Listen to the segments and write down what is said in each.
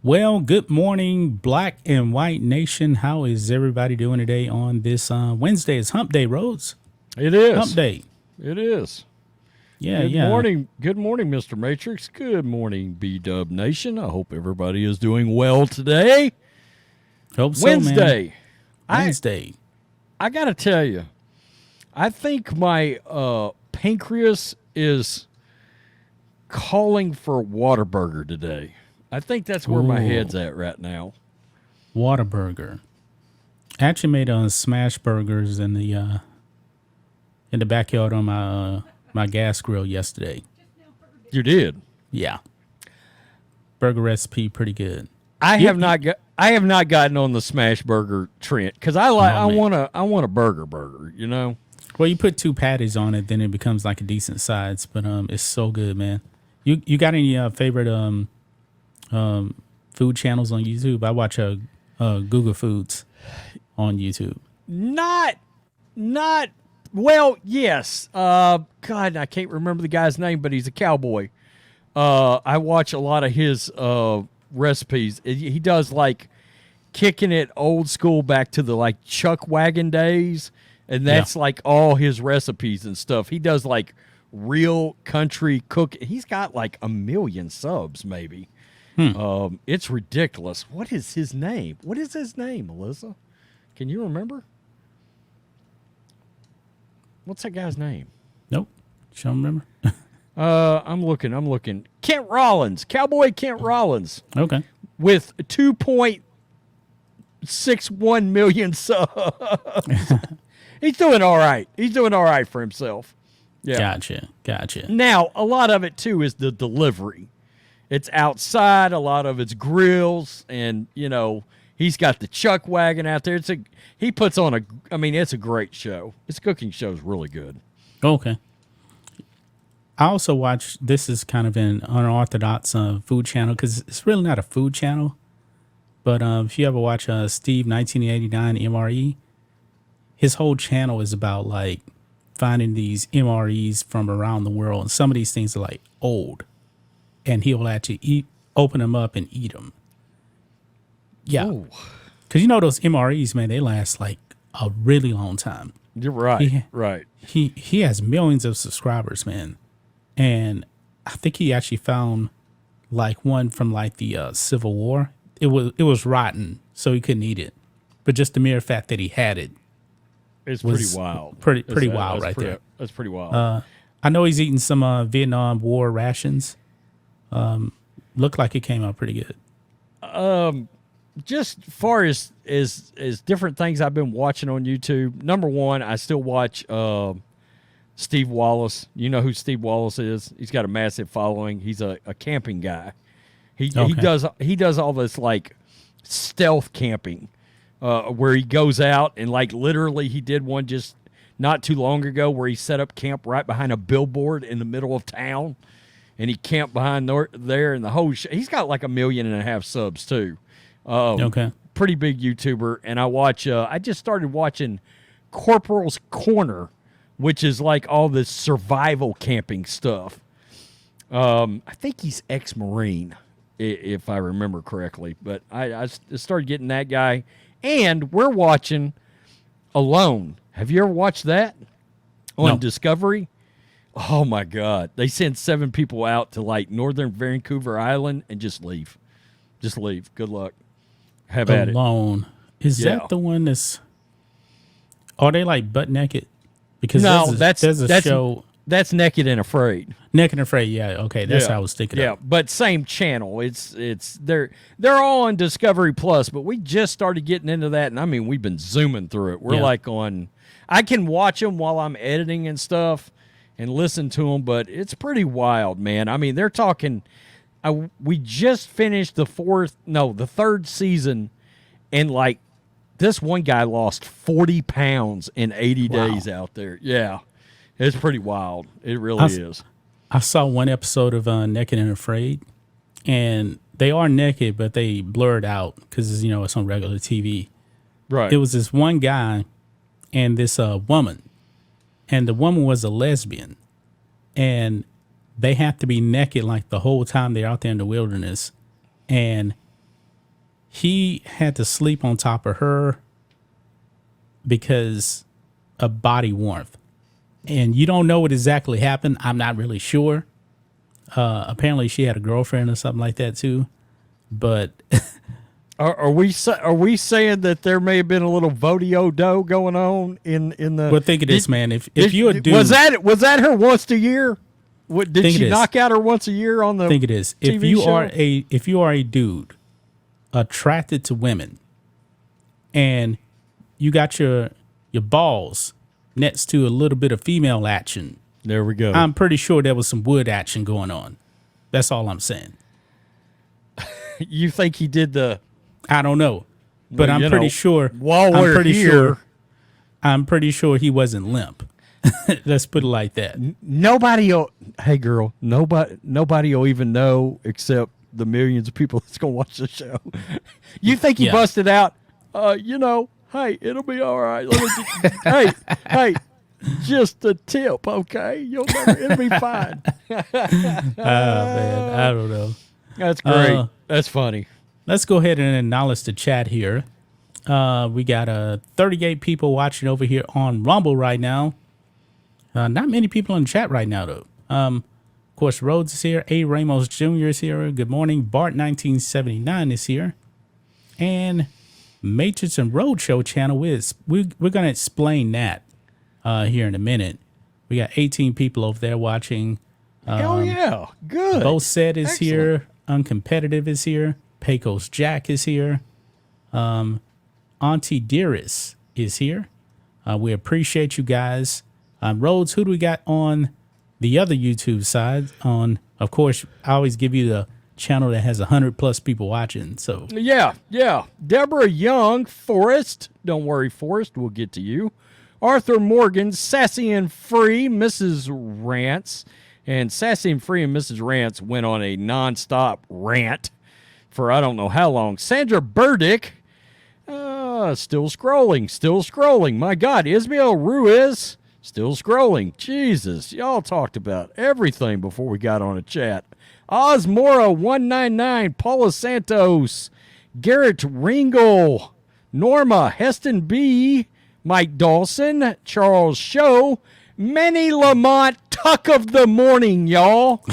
Well, good morning, Black and White Nation. How is everybody doing today on this Wednesday? It's Hump Day, Rhodes. It Hump is. Day. It is. Yeah, Good yeah. morning. Good morning, Mr. Matrixx. Good morning, B-Dub Nation. I hope everybody is doing well today. Hope so, man. Wednesday. Wednesday. I got to tell you, I think my pancreas is calling for a Whataburger today. I think that's where my head's at right now. Whataburger. I actually made smash burgers in the backyard on my gas grill yesterday. You did? Yeah. Burger recipe pretty good. I have not gotten on the smash burger trend because I want a burger, you know. Well, you put two patties on it, then it becomes like a decent size. But it's so good, man. You got any favorite food channels on YouTube? I watch Google Foods on YouTube. Not. Well, yes. God, I can't remember the guy's name, but he's a cowboy. I watch a lot of his recipes. He does like kicking it old school back to the like chuck wagon days, and that's like all his recipes and stuff. He does like real country cook. He's got like 1 million subs, maybe. It's ridiculous. What is his name? Melissa? Can you remember? What's that guy's name? Nope. She don't remember. I'm looking. Kent Rollins. Cowboy Kent Rollins. Okay. With 2.61 million subs. He's doing all right. He's doing all right for himself. Yeah. Gotcha. Now, a lot of it, too, is the delivery. It's outside. A lot of it's grills. And, you know, he's got the chuck wagon out there. He puts on it's a great show. His cooking show is really good. Okay. I also watch, this is kind of an unorthodox food channel because it's really not a food channel. But if you ever watch Steve 1989 MRE, his whole channel is about like finding these MREs from around the world. And some of these things are like old. And he'll actually open them up and eat them. Yeah. Because you know those MREs, man, they last like a really long time. You're right. Right. He has millions of subscribers, man. And I think he actually found like one from like the Civil War. It was rotten, so he couldn't eat it. But just the mere fact that he had it, it's pretty wild. Pretty wild, right there. That's pretty wild. I know he's eating some Vietnam War rations. Looked like it came out pretty good. Just far as different things I've been watching on YouTube. Number one, I still watch Steve Wallace. You know who Steve Wallace is? He's got a massive following. He's a camping guy. He does all this like stealth camping, where he goes out and like literally he did one just not too long ago where he set up camp right behind a billboard in the middle of town, and he camped behind there and the whole. He's got like 1.5 million subs too. Okay. Pretty big YouTuber, and I watch. I just started watching Corporal's Corner, which is like all this survival camping stuff. I think he's ex-Marine, if I remember correctly. But I started getting that guy, and we're watching Alone. Have you ever watched that on Discovery? Oh my God! They send 7 people out to like northern Vancouver Island and just leave. Just leave. Good luck. Have at it. Alone. Is that the one that's? Are they like butt naked? Because that's a show. That's Naked and Afraid. Naked and Afraid. Yeah. Okay. That's how I was thinking. Yeah, but same channel. It's they're all on Discovery Plus, but we just started getting into that, and I mean we've been zooming through it. We're like on. I can watch them while I'm editing and stuff, and listen to them, but it's pretty wild, man. I mean they're talking. We just finished the 3rd season, and like this one guy lost 40 pounds in 80 days out there. Yeah, it's pretty wild. It really is. I saw one episode of Naked and Afraid, and they are naked, but they blurred out because it's on regular TV. Right. It was this one guy and this woman, and the woman was a lesbian, and they have to be naked like the whole time they're out there in the wilderness. And he had to sleep on top of her because of body warmth. And you don't know what exactly happened. I'm not really sure. Apparently she had a girlfriend or something like that too. But Are we saying that there may have been a little vodio-do going on in the? But think of this, man. If you a dude, was that her once a year? What, did she knock out her once a year on the? Think of this. TV If you are a dude attracted to women, and you got your balls next to a little bit of female action, there we go. I'm pretty sure there was some wood action going on. That's all I'm saying. You think he did the? I don't know, but I'm pretty sure. While we're here, I'm pretty sure he wasn't limp. Let's put it like that. Hey girl, nobody will even know except the millions of people that's gonna watch the show. You think he busted out? Hey, it'll be all right. Hey, just a tip, okay? It'll be fine. Man, I don't know. That's great. That's funny. Let's go ahead and acknowledge the chat here. We got 38 people watching over here on Rumble right now. Not many people in the chat right now, though. Of course, Rhodes is here. A. Ramos Jr. is here. Good morning. Bart 1979 is here. And Matrixx and Roadshow channel is. We're going to explain that here in a minute. We got 18 people over there watching. Hell yeah. Good. Both Said is Excellent. here. Uncompetitive is here. Pecos Jack is here. Auntie Dearest is here. We appreciate you guys. Rhodes, who do we got on the other YouTube side? Of course, I always give you the channel that has 100+ people watching. So yeah. Deborah Young, Forrest. Don't worry, Forrest. We'll get to you. Arthur Morgan, Sassy and Free, Mrs. Rants. And Sassy and Free and Mrs. Rants went on a nonstop rant for I don't know how long. Sandra Burdick, still scrolling. My God, Ismael Ruiz, still scrolling. Jesus, y'all talked about everything before we got on a chat. Osmora 199, Paula Santos, Garrett Ringel, Norma, Heston B, Mike Dawson, Charles Show, Manny Lamont, Tuck of the Morning, y'all.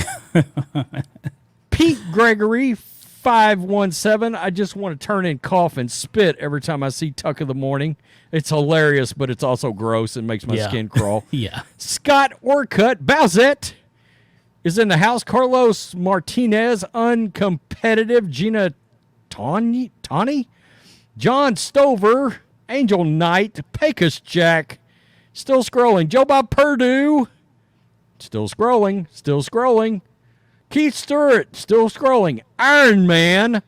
Pete Gregory 517. I just want to turn and cough and spit every time I see Tuck of the Morning. It's hilarious, but it's also gross and makes my skin crawl. Yeah. Scott Orcutt Bowsett is in the house. Carlos Martinez, uncompetitive. Gina Tawny, John Stover, Angel Knight, Pecos Jack, still scrolling. Joe Bob Purdue, still scrolling. Keith Stewart, still scrolling. Iron Man,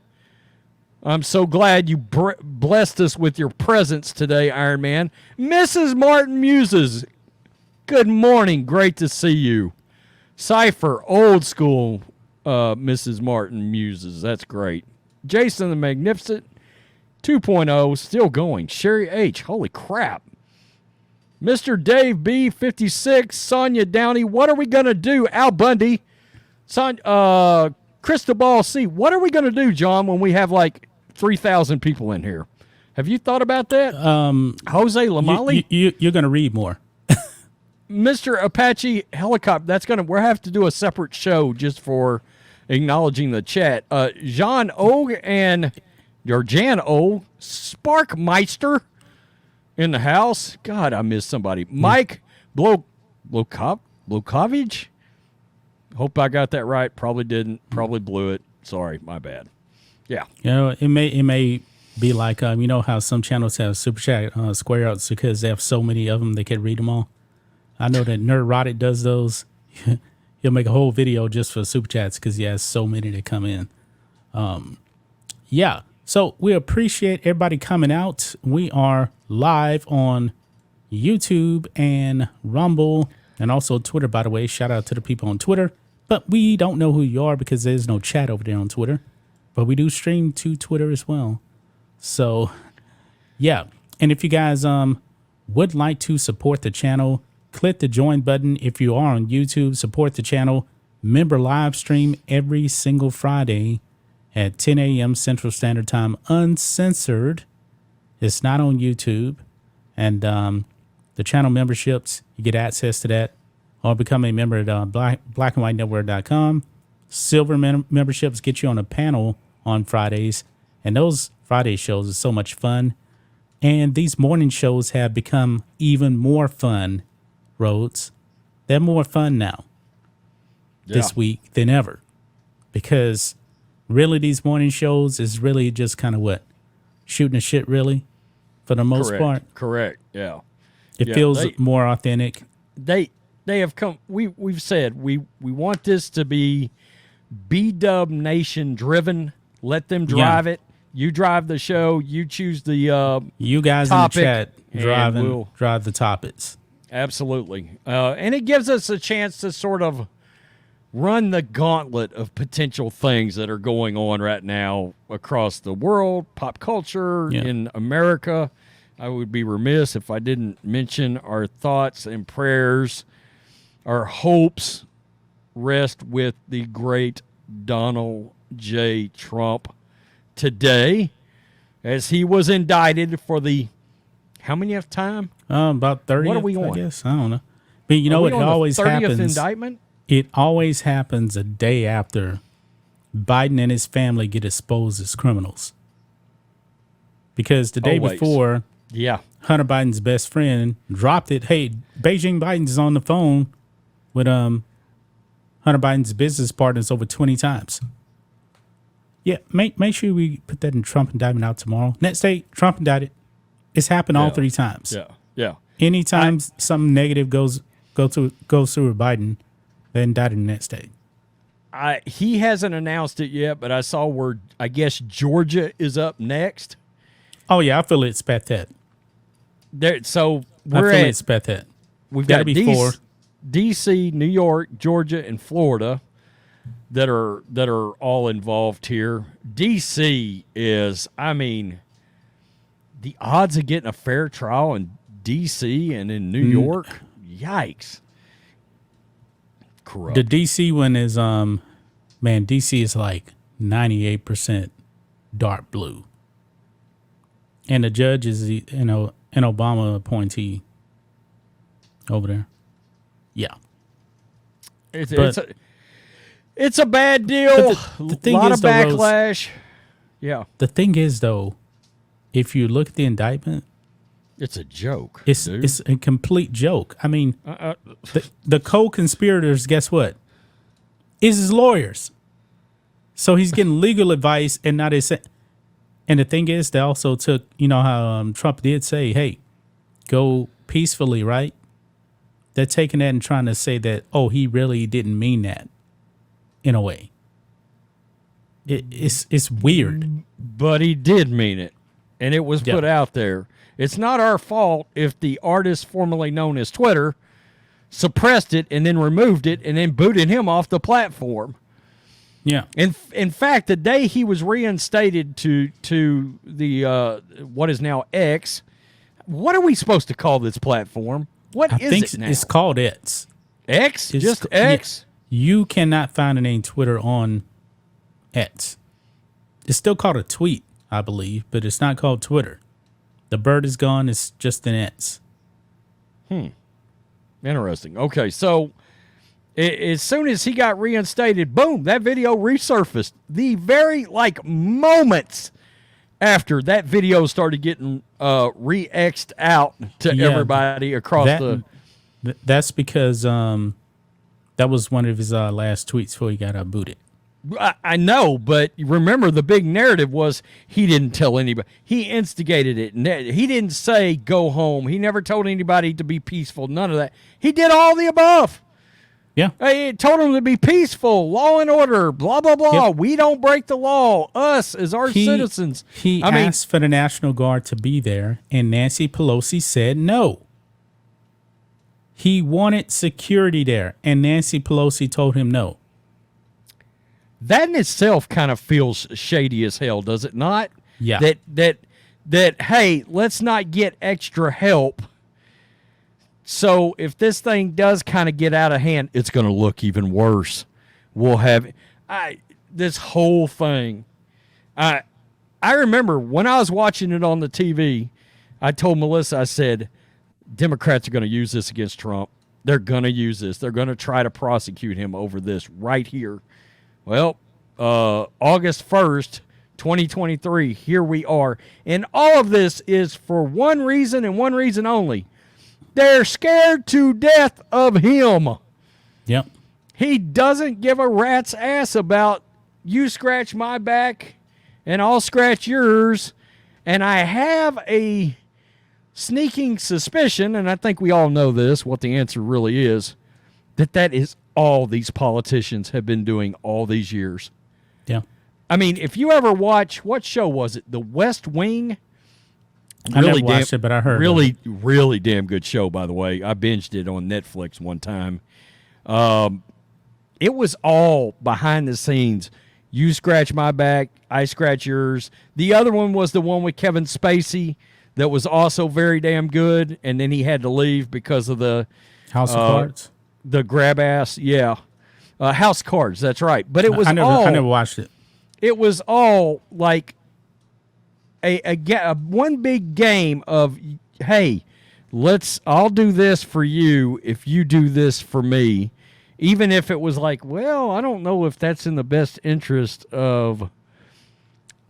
I'm so glad you blessed us with your presence today, Iron Man. Mrs. Martin Muses, good morning. Great to see you. Cypher, old school Mrs. Martin Muses. That's great. Jason the Magnificent 2.0, still going. Sherry H, holy crap. Mr. Dave B, 56. Sonia Downey, what are we going to do? Al Bundy. Cristobal C, what are we going to do, John, when we have like 3,000 people in here? Have you thought about that? Jose Lamali? You're going to read more. Mr. Apache Helicopter, we'll have to do a separate show just for acknowledging the chat. Jean O and Jan O, Sparkmeister in the house. God, I missed somebody. Mike Blokovich. Hope I got that right. Probably didn't. Probably blew it. Sorry, my bad. Yeah. It may be like how some channels have super chat square outs because they have so many of them they can't read them all. I know that Nerdrotic does those. He'll make a whole video just for super chats because he has so many that come in. So we appreciate everybody coming out. We are live on YouTube and Rumble and also Twitter, by the way. Shout out to the people on Twitter. But we don't know who you are because there's no chat over there on Twitter. But we do stream to Twitter as well. So, yeah. And if you guys would like to support the channel, click the join button. If you are on YouTube, support the channel. Member live stream every single Friday at 10 a.m. Central Standard Time, uncensored. It's not on YouTube. And the channel memberships, you get access to that. Or become a member at blackandwhitenetwork.com. Silver memberships get you on a panel on Fridays. And those Friday shows are so much fun. And these morning shows have become even more fun, Rhodes. They're more fun now this week than ever. Because really these morning shows is really just kind of what? Shooting the shit, really, for the most part. Correct, yeah. It feels more authentic. They have come. We've said we want this to be B-Dub Nation driven. Let them drive it. You drive the show. You choose the you guys topic, in the chat drive the topics. Absolutely, and it gives us a chance to sort of run the gauntlet of potential things that are going on right now across the world, pop culture, in America. I would be remiss if I didn't mention our thoughts and prayers, our hopes rest with the great Donald J. Trump today, as he was indicted for the how manyth time? About 30th, what are we on? I guess. I don't know. But you know what? It always 30th happens. Indictment? It always happens a day after Biden and his family get exposed as criminals. Because the day before, Hunter Biden's best friend dropped it. Hey, Beijing Biden's on the phone with Hunter Biden's business partners over 20 times. Yeah, make sure we put that in Trump indictment out tomorrow. Next day, Trump indicted. It's happened all 3 times. Yeah. Anytime something negative goes through with Biden, they're indicted the next day. He hasn't announced it yet, but I saw where I guess Georgia is up next. Oh yeah, I feel expect that. So expect that. We've got D.C., New York, Georgia, and Florida that are all involved here. D.C. is, I mean, the odds of getting a fair trial in D.C. and in New York, yikes. Corrupt. The D.C. one is, D.C. is like 98% dark blue. And the judge is, an Obama appointee over there. Yeah. It's a bad deal. The thing lot is, of backlash. Yeah. The thing is, though, if you look at the indictment, it's a joke. It's a complete joke. I mean, the co-conspirators, guess what? Is his lawyers. So he's getting legal advice, and now they say. And the thing is, they also took, you know how Trump did say, "Hey, go peacefully," right? They're taking that and trying to say that, oh, he really didn't mean that. In a way, it's weird. But he did mean it, and it was put out there. It's not our fault if the artist formerly known as Twitter suppressed it and then removed it and then booted him off the platform. Yeah. In fact, the day he was reinstated to the what is now X, what are we supposed to call this platform? What is it now? It's called X. X? Just X? Yeah. You cannot find the name Twitter on X. It's still called a tweet, I believe, but it's not called Twitter. The bird is gone. It's just an X. Interesting. Okay, so as soon as he got reinstated, boom, that video resurfaced. The very, moments after that video started getting re-X'd out to everybody across That's because that was one of his last tweets before he got booted. I know, but remember the big narrative was he didn't tell anybody. He instigated it. He didn't say go home. He never told anybody to be peaceful. None of that. He did all the above. Yeah. He told them to be peaceful, law and order, blah, blah, blah. Yep. We don't break the law. Us as our citizens. He asked for the National Guard to be there, and Nancy Pelosi said no. He wanted security there, and Nancy Pelosi told him no. That in itself kind of feels shady as hell, does it not? Yeah. That hey, let's not get extra help. So if this thing does kind of get out of hand, it's going to look even worse. We'll have this whole thing I remember when I was watching it on the TV, I told Melissa, I said, Democrats are going to use this against Trump. They're going to use this. They're going to try to prosecute him over this right here. Well, August 1st, 2023, here we are. And all of this is for one reason and one reason only. They're scared to death of him. Yep. He doesn't give a rat's ass about you scratch my back and I'll scratch yours. And I have a sneaking suspicion, and I think we all know this, what the answer really is, that is all these politicians have been doing all these years. Yeah. I mean, if you ever watch, what show was it? The West Wing? I never watched it, but I heard really damn good show, by the way. I binged it on Netflix one time. It was all behind the scenes. You scratch my back, I scratch yours. The other one was the one with Kevin Spacey that was also very damn good, and then he had to leave because of the House of Cards. The grab ass, yeah. House Cards, that's right. But it was I never watched it. It was all like a one big game of, hey, I'll do this for you if you do this for me. Even if it was like, well, I don't know if that's in the best interest of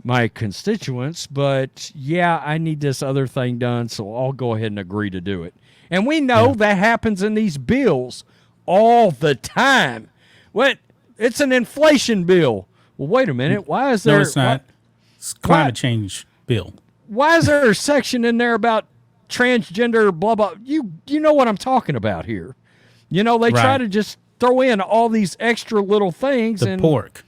my constituents, but yeah, I need this other thing done, so I'll go ahead and agree to do it. And we know that happens in these bills all the time. What? It's an inflation bill. Well, wait a minute. Why is there? No, it's not. It's climate change bill. Why is there a section in there about transgender blah blah? You know what I'm talking about here. You know, they try to just throw in all these extra little things. The pork.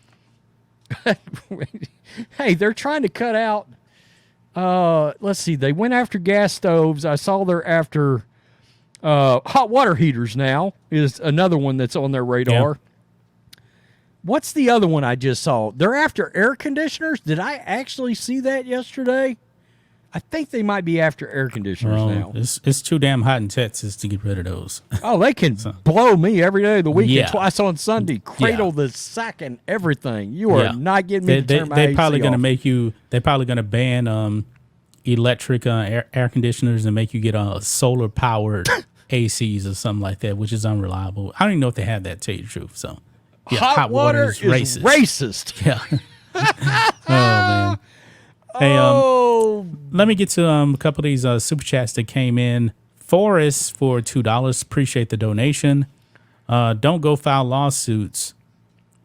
Hey, they're trying to cut out. Let's see. They went after gas stoves. I saw they're after hot water heaters now is another one that's on their radar. Yeah. What's the other one I just saw? They're after air conditioners. Did I actually see that yesterday? I think they might be after air conditioners now. It's too damn hot in Texas to get rid of those. Oh, they can blow me every day of the week and twice on Sunday. Cradle the sack and everything. You are not getting me to turn my AC They're probably going to off. make you. They're probably going to ban electric air conditioners and make you get solar powered ACs or something like that, which is unreliable. I don't even know if they have that. To tell you the truth, so yeah, hot water is racist. Yeah. Oh man. Hey, let me get to a couple of these super chats that came in. Forrest for $2. Appreciate the donation. Don't go file lawsuits.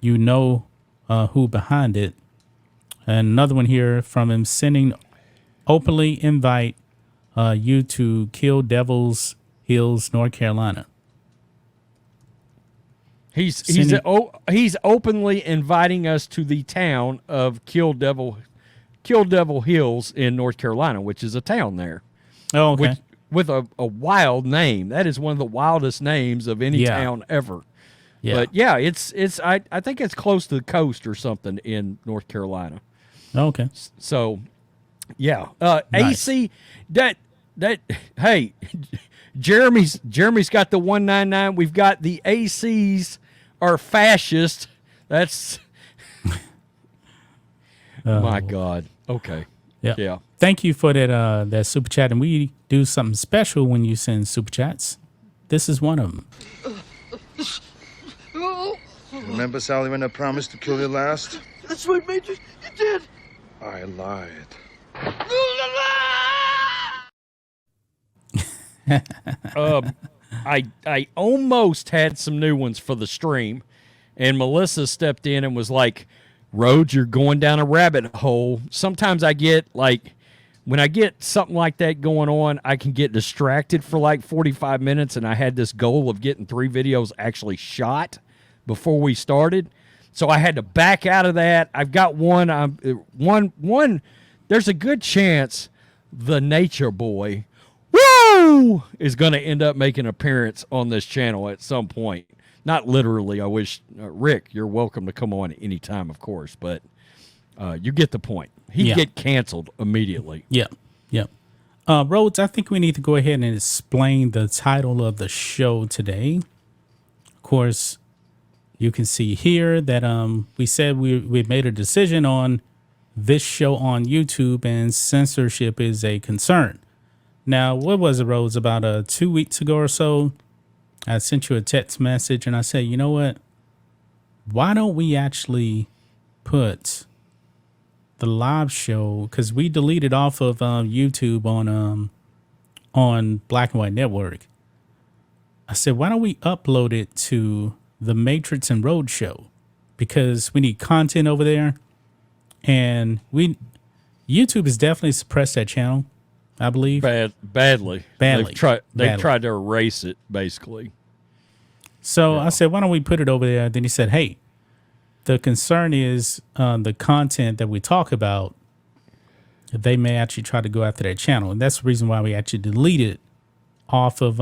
You know who behind it. And another one here from him sending openly invite you to Kill Devil's Hills, North Carolina. He's openly inviting us to the town of Kill Devil Hills in North Carolina, which is a town there. Oh, okay. With a wild name. That is one of the wildest names of any town ever. Yeah. But yeah, I think it's close to the coast or something in North Carolina. Okay. So yeah. Nice. AC that hey, Jeremy's got the 199. We've got the ACs are fascist. That's my God. Okay. Yeah. Thank you for that super chat, and we do something special when you send super chats. This is one of them. Remember, Sally, when I promised to kill you last? That's right, Major. You did. I lied. I almost had some new ones for the stream, and Melissa stepped in and was like, Rhodes, you're going down a rabbit hole. Sometimes I get like, when I get something like that going on, I can get distracted for like 45 minutes, and I had this goal of getting 3 videos actually shot before we started. So I had to back out of that. I've got one. There's a good chance the Nature Boy, woo, is going to end up making an appearance on this channel at some point. Not literally. I wish, Rick, you're welcome to come on any time, of course, but you get the point. He'd get canceled immediately. Yeah. Rhodes, I think we need to go ahead and explain the title of the show today. Of course, you can see here that we said we made a decision on this show on YouTube and censorship is a concern. Now, what was it, Rhodes? About 2 weeks ago or so, I sent you a text message and I said, you know what? Why don't we actually put the live show, because we deleted off of YouTube on Black and White Network. I said, why don't we upload it to the Matrixx and Rhodes show? Because we need content over there. And YouTube has definitely suppressed that channel, I believe. Badly. They've tried to erase it, basically. So I said, why don't we put it over there? Then he said, hey, the concern is the content that we talk about, they may actually try to go after that channel. And that's the reason why we actually deleted it off of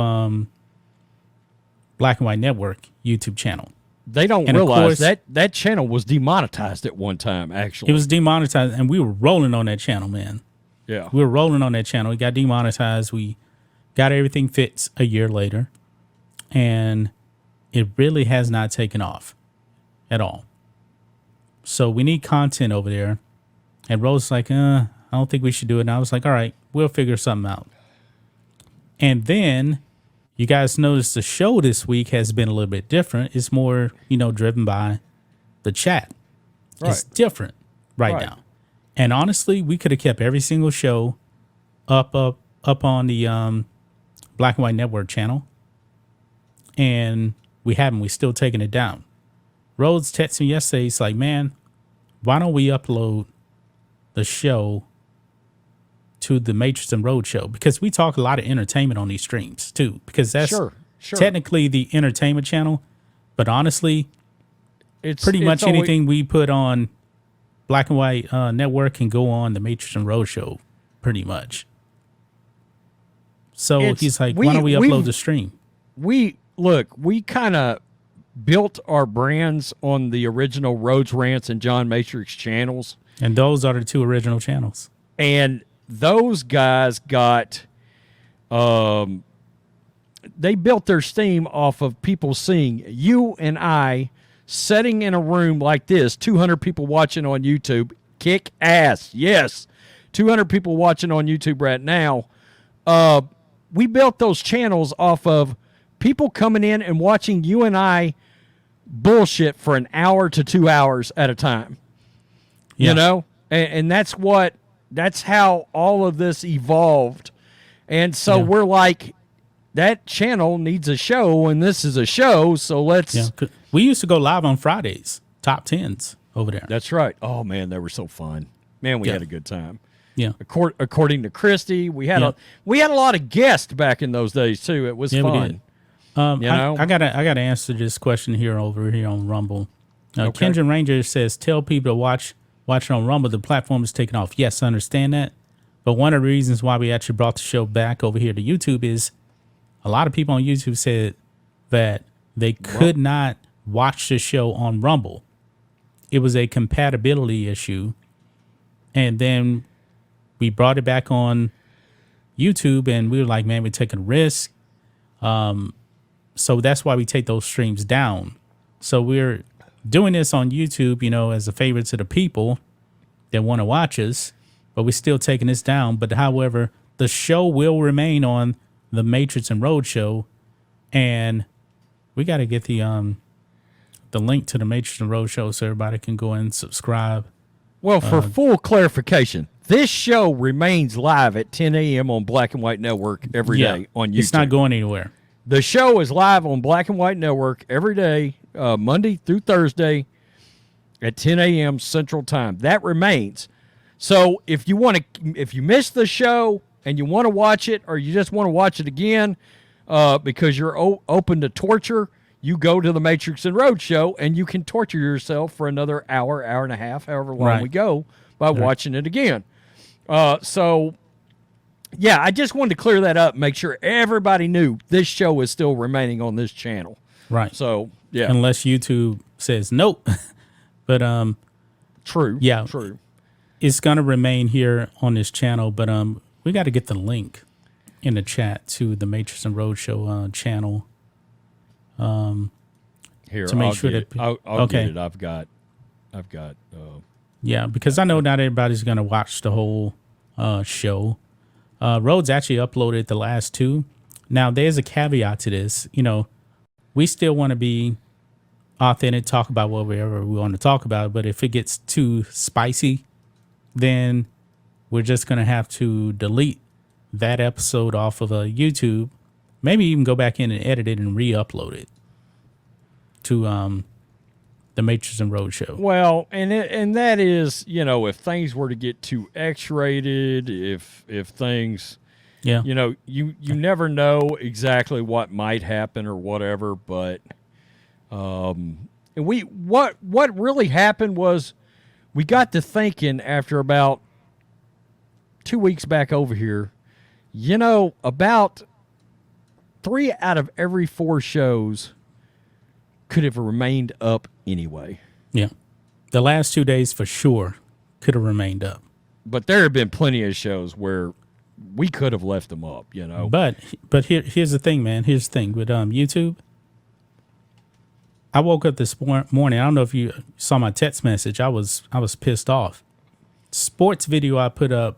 Black and White Network YouTube channel. They don't realize that channel was demonetized at one time, actually. It was demonetized, and we were rolling on that channel, man. Yeah. We were rolling on that channel. It got demonetized. We got everything fixed a year later, and it really has not taken off at all. So we need content over there. And Rose was like, I don't think we should do it. And I was like, all right, we'll figure something out. And then you guys notice the show this week has been a little bit different. It's more, driven by the chat. Right. It's different right now. And honestly, we could have kept every single show up on the Black and White Network channel. And we haven't. We still taking it down. Rhodes texted me yesterday. He's like, man, why don't we upload the show to the Matrixx and Rhodes show? Because we talk a lot of entertainment on these streams too. Because that's technically the entertainment channel. But honestly, it's pretty much anything we put on Black and White Network can go on the Matrixx and Rhodes show, pretty much. So he's like, why don't we upload the stream? We kind of built our brands on the original Rhodes Rants and John Matrixx channels. And those are the two original channels. And those guys got, they built their steam off of people seeing you and I sitting in a room like this, 200 people watching on YouTube, kick ass. Yes, 200 people watching on YouTube right now. We built those channels off of people coming in and watching you and I bullshit for an hour to 2 hours at a time. You know? And that's how all of this evolved. And so we're like, that channel needs a show, and this is a show, so let's... Yeah, we used to go live on Fridays, top 10s over there. That's right. Oh, man, they were so fun. Man, we had a good time. Yeah. According to Christy, we had a lot of guests back in those days, too. It was fun. I gotta answer this question over here on Rumble. Kendra Ranger says, tell people to watch it on Rumble. The platform is taking off. Yes, I understand that. But one of the reasons why we actually brought the show back over here to YouTube is a lot of people on YouTube said that they could not watch the show on Rumble. It was a compatibility issue. And then we brought it back on YouTube, and we were like, man, we're taking a risk. So that's why we take those streams down. So we're doing this on YouTube, as a favor to the people that want to watch us, but we're still taking this down. But however, the show will remain on the Matrixx and Rhodes show, and we got to get the link to the Matrixx and Rhodes show so everybody can go and subscribe. Well, for full clarification, this show remains live at 10 a.m. on Black and White Network every day on YouTube. It's not going anywhere. The show is live on Black and White Network every day, Monday through Thursday at 10 a.m. Central Time. That remains. So if you miss the show and you want to watch it, or you just want to watch it again because you're open to torture, you go to the Matrixx and Rhodes show, and you can torture yourself for another hour and a half, however long we go, by watching it again. Yeah, I just wanted to clear that up, make sure everybody knew this show is still remaining on this channel. Right. So, yeah. Unless YouTube says nope. But true. Yeah. True. It's going to remain here on this channel, but we got to get the link in the chat to the Matrixx and Rhodes show channel. Here, to make I'll sure get that I'll get it. I've got Yeah, because I know not everybody's going to watch the whole show. Rhodes actually uploaded the last two. Now, there's a caveat to this. You know, we still want to be authentic, talk about whatever we want to talk about. But if it gets too spicy, then we're just going to have to delete that episode off of YouTube. Maybe even go back in and edit it and re-upload it to the Matrixx and Rhodes show. Well, and that is, you know, if things were to get too X-rated, if things, Yeah. you know, you never know exactly what might happen or whatever. But and what really happened was we got to thinking after about 2 weeks back over here, you know, about 3 out of every 4 shows could have remained up anyway. Yeah. The last 2 days for sure could have remained up. But there have been plenty of shows where we could have left them up, you know. But here's the thing, man. Here's the thing with YouTube. I woke up this morning. I don't know if you saw my text message. I was pissed off. Sports video I put up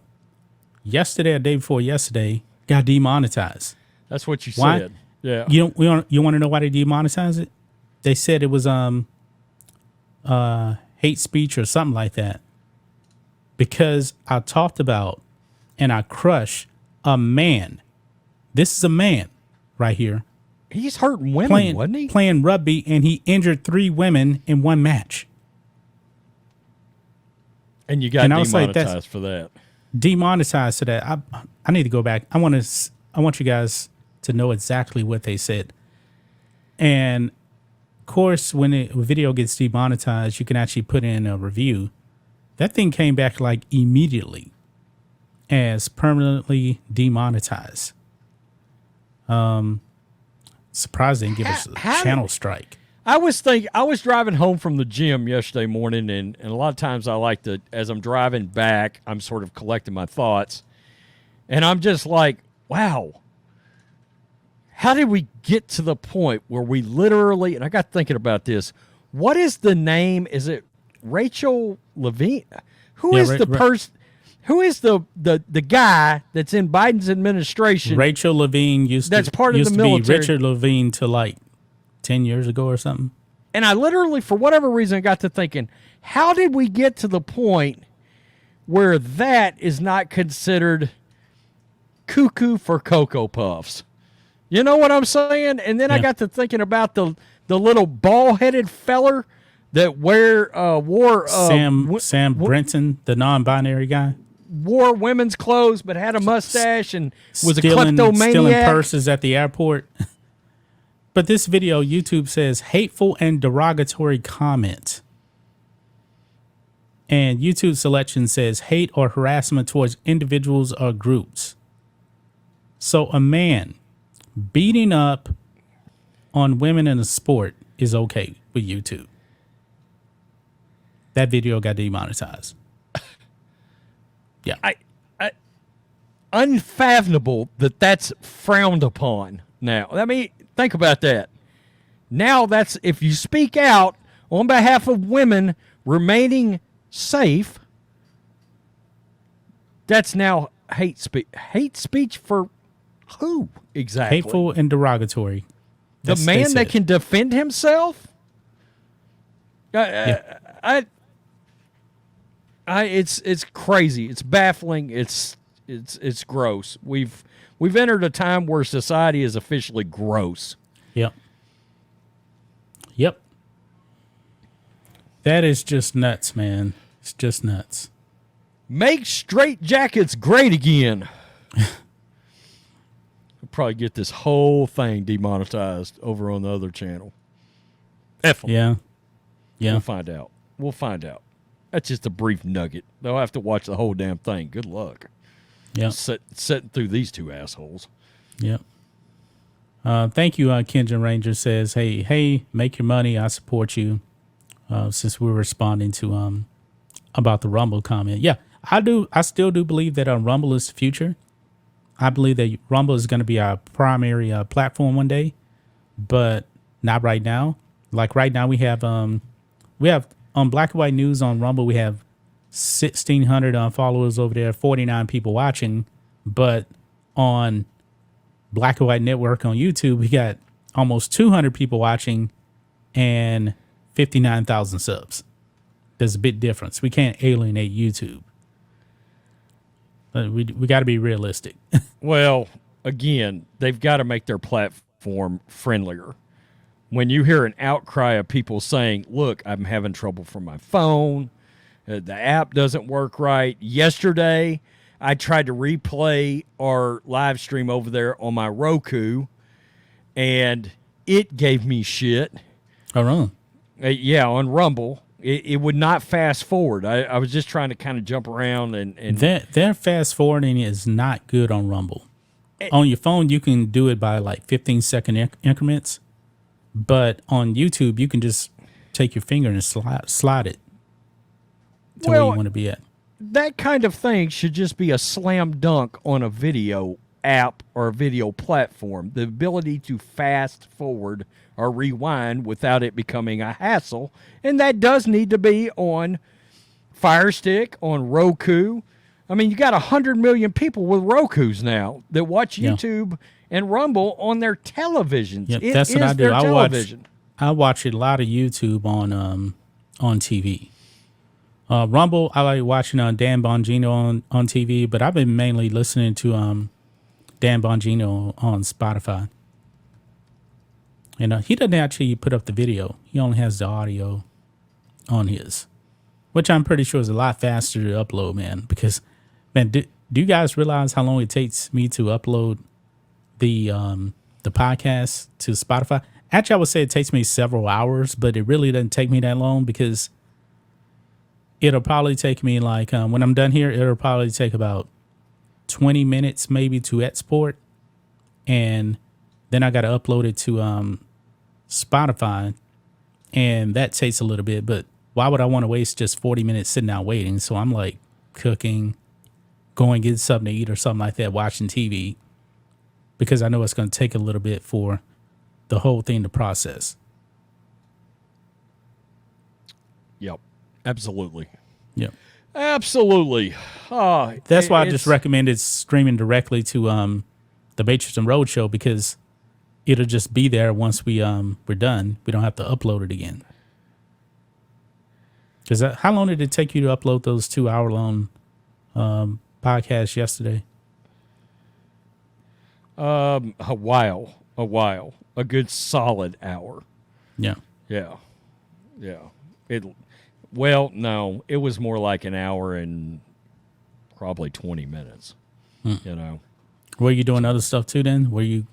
yesterday or day before yesterday got demonetized. That's what you Why? said. Yeah. You want to know why they demonetized it? They said it was hate speech or something like that. Because I talked about and I crushed a man. This is a man right here He's hurting women, wasn't he? playing rugby, and he injured 3 women in one match. And you got And I was like, demonetized for that. Demonetized to that. I need to go back. I want you guys to know exactly what they said. And of course, when a video gets demonetized, you can actually put in a review. That thing came back like immediately as permanently demonetized. Surprised they didn't give us a channel strike. I was driving home from the gym yesterday morning, and a lot of times I like to, as I'm driving back, I'm sort of collecting my thoughts. And I'm just like, wow, how did we get to the point where we literally, and I got thinking about this, what is the name? Is it Rachel Levine? Who is the person? Who is the guy that's in Biden's administration? Rachel Levine used That's to, part of used the to be military. Richard Levine to like 10 years ago or something. And I literally, for whatever reason, got to thinking, how did we get to the point where that is not considered cuckoo for Cocoa Puffs? You know what I'm saying? And then I got to thinking about the little ball-headed feller that wore Sam Brenton, the non-binary guy, wore women's clothes but had a mustache and was stealing a kleptomaniac. purses at the airport. But this video, YouTube says hateful and derogatory comment. And YouTube selection says hate or harassment towards individuals or groups. So a man beating up on women in a sport is okay with YouTube. That video got demonetized. Yeah. Unfathomable that that's frowned upon now. I mean, think about that. Now that's, if you speak out on behalf of women remaining safe, that's now hate speech. Hate speech for who exactly? Hateful and derogatory. The man that can defend himself? It's crazy. It's baffling. It's gross. We've entered a time where society is officially gross. Yep. That is just nuts, man. It's just nuts. Make straight jackets great again. We'll probably get this whole thing demonetized over on the other channel. F 'em. Yeah. We'll find out. That's just a brief nugget. They'll have to watch the whole damn thing. Good luck. Yeah. Sitting through these two assholes. Yep. Thank you, Kenjan Ranger says, hey, make your money. I support you. Since we're responding to about the Rumble comment. Yeah, I do. I still do believe that Rumble is the future. I believe that Rumble is going to be our primary platform one day, but not right now. Like right now, we have on Black and White News on Rumble, we have 1,600 followers over there, 49 people watching. But on Black and White Network on YouTube, we got almost 200 people watching and 59,000 subs. There's a big difference. We can't alienate YouTube. We got to be realistic. Well, again, they've got to make their platform friendlier. When you hear an outcry of people saying, look, I'm having trouble from my phone, the app doesn't work right. Yesterday, I tried to replay our live stream over there on my Roku, and it gave me shit. Oh, really? Yeah, on Rumble. It would not fast forward. I was just trying to kind of jump around and Their fast forwarding is not good on Rumble. On your phone, you can do it by like 15-second increments, but on YouTube, you can just take your finger and slide it to where you want to be at. that kind of thing should just be a slam dunk on a video app or a video platform. The ability to fast forward or rewind without it becoming a hassle. And that does need to be on Fire Stick, on Roku. I mean, you got 100 million people with Rokus now that watch YouTube and Rumble on their televisions. Yep, It that's what is I do. their television. I watch a lot of YouTube on TV. Rumble, I like watching Dan Bongino on TV, but I've been mainly listening to Dan Bongino on Spotify. And he doesn't actually put up the video. He only has the audio on his, which I'm pretty sure is a lot faster to upload, man. Because, man, do you guys realize how long it takes me to upload the podcast to Spotify? Actually, I would say it takes me several hours, but it really doesn't take me that long because it'll probably take me like, when I'm done here, it'll probably take about 20 minutes maybe to export. And then I got to upload it to Spotify. And that takes a little bit. But why would I want to waste just 40 minutes sitting out waiting? So I'm like cooking, going get something to eat or something like that, watching TV. Because I know it's going to take a little bit for the whole thing to process. Yep, absolutely. Yep. Absolutely. That's why I just recommended streaming directly to the Matrixx and Rhodes show, because it'll just be there once we're done. We don't have to upload it again. Because how long did it take you to upload those 2-hour-long podcasts yesterday? A while, a good solid hour. Yeah. No, it was more like an hour and probably 20 minutes. You know, Were you doing other stuff too? Then were you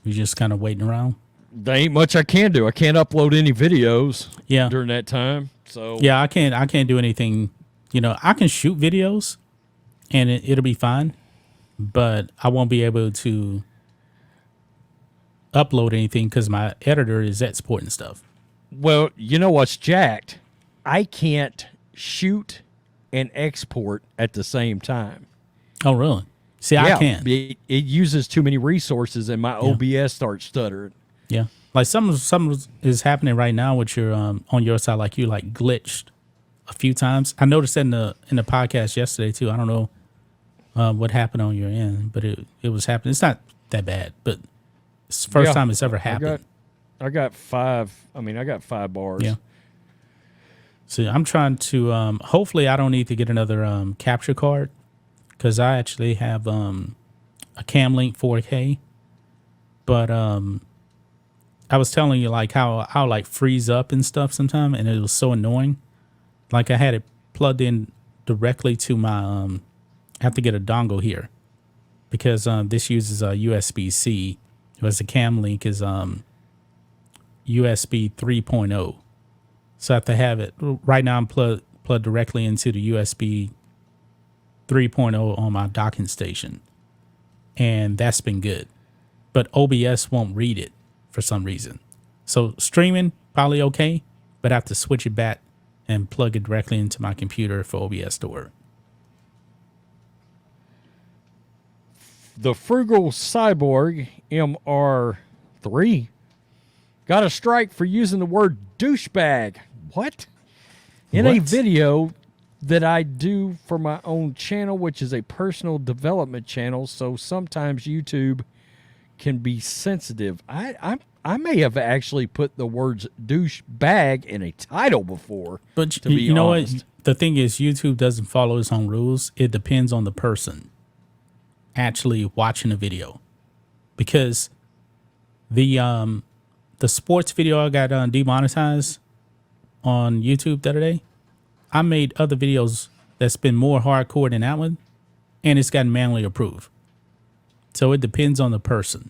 just kind of waiting around? there ain't much I can do. I can't upload any videos. Yeah. During that time. So Yeah, I can't do anything. You know, I can shoot videos, and it'll be fine, but I won't be able to upload anything because my editor is exporting stuff. Well, you know what's jacked? I can't shoot and export at the same time. Oh, really? See, I can't. It uses too many resources, and my OBS starts stuttering. Yeah, like some is happening right now with your on your side, like you like glitched a few times. I noticed that in the podcast yesterday too. I don't know what happened on your end, but it was happening. It's not that bad, but it's the first time it's ever happened. I got 5 bars. Yeah. So I'm trying to hopefully I don't need to get another capture card, because I actually have a Camlink 4K, but I was telling you like how I'll like freeze up and stuff sometime, and it was so annoying. Like I had it plugged in directly to my I have to get a dongle here because this uses a USB-C, whereas the Camlink is USB 3.0. So I have to have it right now. I'm plugged directly into the USB 3.0 on my docking station, and that's been good. But OBS won't read it for some reason. So streaming probably okay, but I have to switch it back and plug it directly into my computer for OBS to work. The Frugal Cyborg MR3 got a strike for using the word douchebag. What? In a video that I do for my own channel, which is a personal development channel. So sometimes YouTube can be sensitive. I may have actually put the words douchebag in a title before. But to be you know honest. what? The thing is, YouTube doesn't follow its own rules. It depends on the person actually watching the video, because the sports video I got demonetized on YouTube the other day, I made other videos that's been more hardcore than that one, and it's gotten manually approved. So it depends on the person.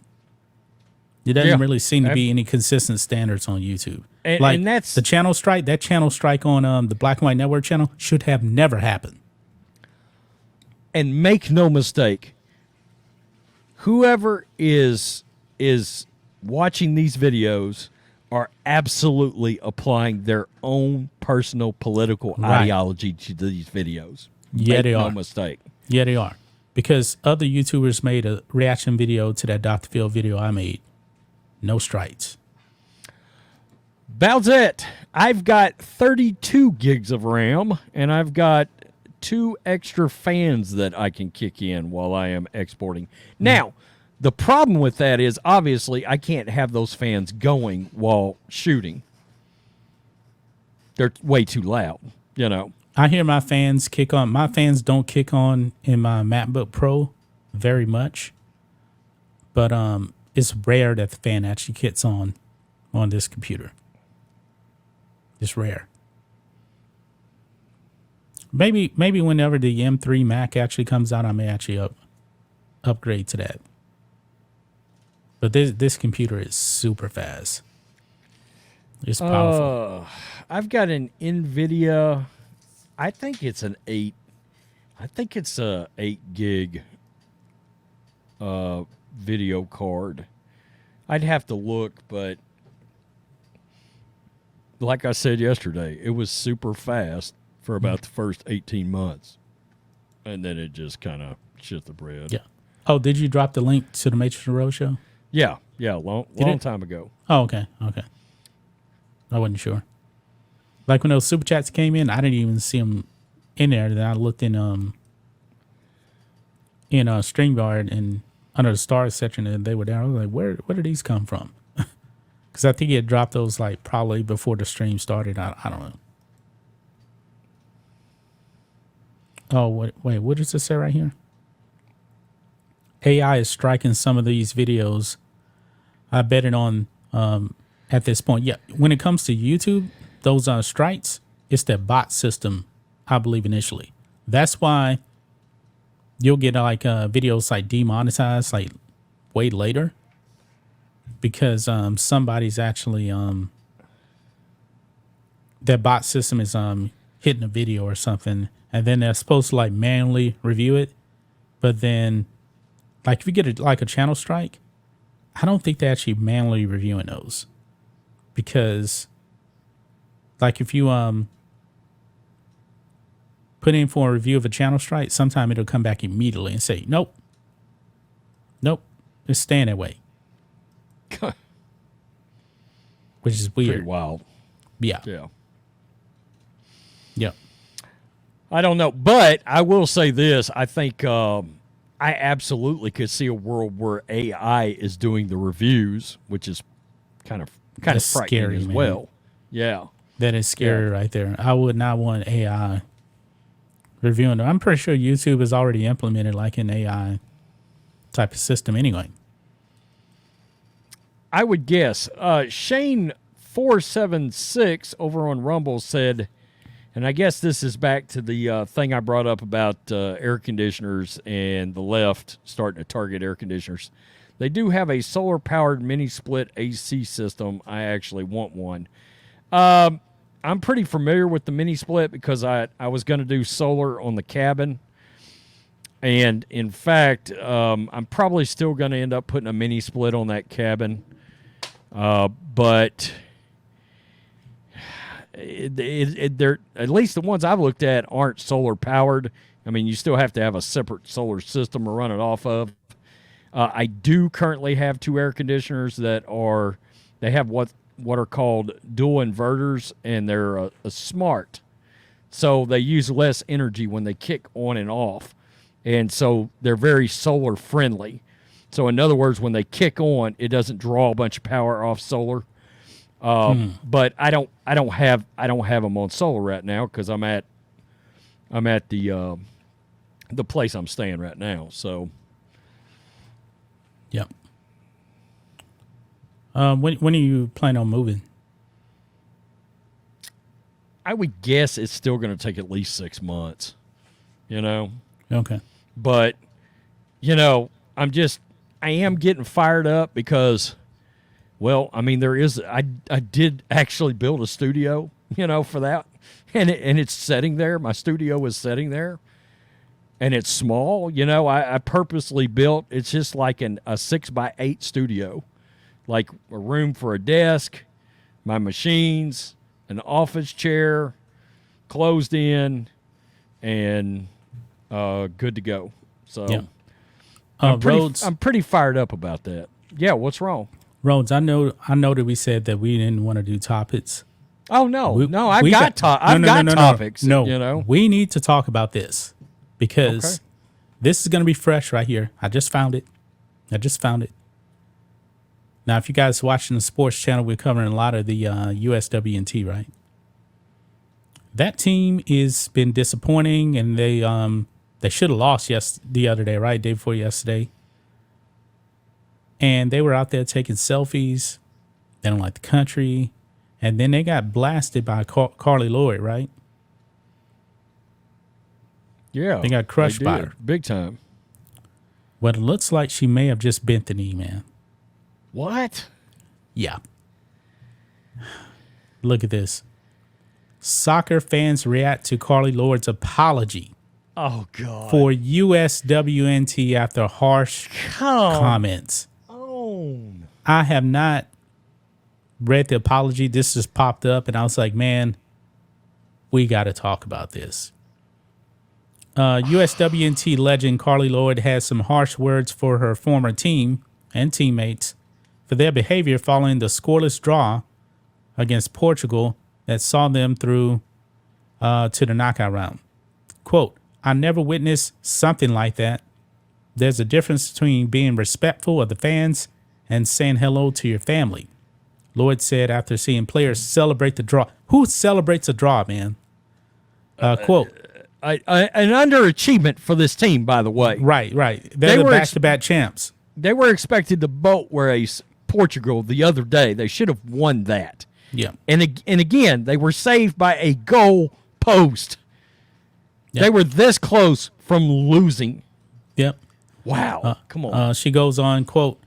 There doesn't really seem to be any consistent standards on YouTube. And that's the channel strike. That channel strike on the Black and White Network channel should have never happened. And make no mistake, whoever is watching these videos are absolutely applying their own personal political ideology to these videos. Yeah, make they no are. mistake. Yeah, they are. Because other YouTubers made a reaction video to that Dr. Phil video I made. No strikes. About it. I've got 32 gigs of RAM, and I've got 2 extra fans that I can kick in while I am exporting. Now, the problem with that is, obviously, I can't have those fans going while shooting. They're way too loud, you know. I hear my fans kick on. My fans don't kick on in my MacBook Pro very much. But it's rare that the fan actually kicks on this computer. It's rare. Maybe whenever the M3 Mac actually comes out, I may actually upgrade to that. But this computer is super fast. It's powerful. I've got an NVIDIA. I think it's an 8. I think it's a 8 gig video card. I'd have to look, but like I said yesterday, it was super fast for about the first 18 months. And then it just kind of shit the bread. Yeah. Oh, did you drop the link to the Matrixx and Rhodes show? Yeah, long time ago. Oh, okay. I wasn't sure. Like when those super chats came in, I didn't even see them in there. Then I looked in StreamYard and under the stars section, and they were there. I was like, where did these come from? Because I think he had dropped those like probably before the stream started. I don't know. Oh, wait, what does it say right here? AI is striking some of these videos. I bet it on at this point. Yeah, when it comes to YouTube, those strikes, it's that bot system, I believe, initially. That's why you'll get like videos like demonetized like way later, because somebody's actually that bot system is hitting a video or something, and then they're supposed to like manually review it. But then like if you get a channel strike, I don't think they're actually manually reviewing those, because like if you put in for a review of a channel strike, sometime it'll come back immediately and say, nope, it's staying that way. Which is weird. Pretty wild. Yeah. I don't know, but I will say this. I think I absolutely could see a world where AI is doing the reviews, which is kind of frightening scary, as man. well. Yeah. That is scary right there. I would not want AI reviewing them. I'm pretty sure YouTube has already implemented like an AI type of system anyway. I would guess. Shane476 over on Rumble said, and I guess this is back to the thing I brought up about air conditioners and the left starting to target air conditioners. They do have a solar-powered mini-split AC system. I actually want one. I'm pretty familiar with the mini-split because I was going to do solar on the cabin. And, in fact, I'm probably still going to end up putting a mini-split on that cabin. But they're, at least the ones I've looked at aren't solar-powered. I mean, you still have to have a separate solar system to run it off of. I do currently have 2 air conditioners that have what are called dual inverters, and they're a smart. So they use less energy when they kick on and off. And so they're very solar friendly. So in other words, when they kick on, it doesn't draw a bunch of power off solar. But I don't have them on solar right now because I'm at the place I'm staying right now. So Yep. When are you planning on moving? I would guess it's still going to take at least 6 months, Okay. But, I am getting fired up because, well, I mean, I did actually build a studio, for that. And it's sitting there. My studio is sitting there. And it's small. I purposely built, it's just like a 6x8 studio. Like a room for a desk, my machines, an office chair, closed in, and good to go. So Yeah. I'm pretty fired up about that. Yeah, what's wrong? Rhodes, I know that we said that we didn't want to do topics. Oh no, I've We got topics. No, we need to talk about this because this is going to be fresh right here. I just found it. Now, if you guys are watching the sports channel, we're covering a lot of the USWNT, right? That team is been disappointing, and they should have lost the other day, right? Day before yesterday. And they were out there taking selfies. They don't like the country. And then they got blasted by Carly Lloyd, right? Yeah. They got crushed by her. Big time. Well, it looks like she may have just bent the knee, man. What? Yeah. Look at this. Soccer fans react to Carly Lloyd's apology Oh, God. for USWNT after harsh comments. I have not read the apology. This just popped up, and I was like, man, we got to talk about this. USWNT legend Carly Lloyd has some harsh words for her former team and teammates for their behavior following the scoreless draw against Portugal that saw them through to the knockout round. Quote, I never witnessed something like that. There's a difference between being respectful of the fans and saying hello to your family, Lloyd said after seeing players celebrate the draw. Who celebrates a draw, man? Quote. An underachievement for this team, by the way. Right. They're the back-to-back champs. They were expected to boat race Portugal the other day. They should have won that. Yeah. And again, they were saved by a goal post. Yep. They were this close from losing. Yep. Wow. Come on. She goes on, quote,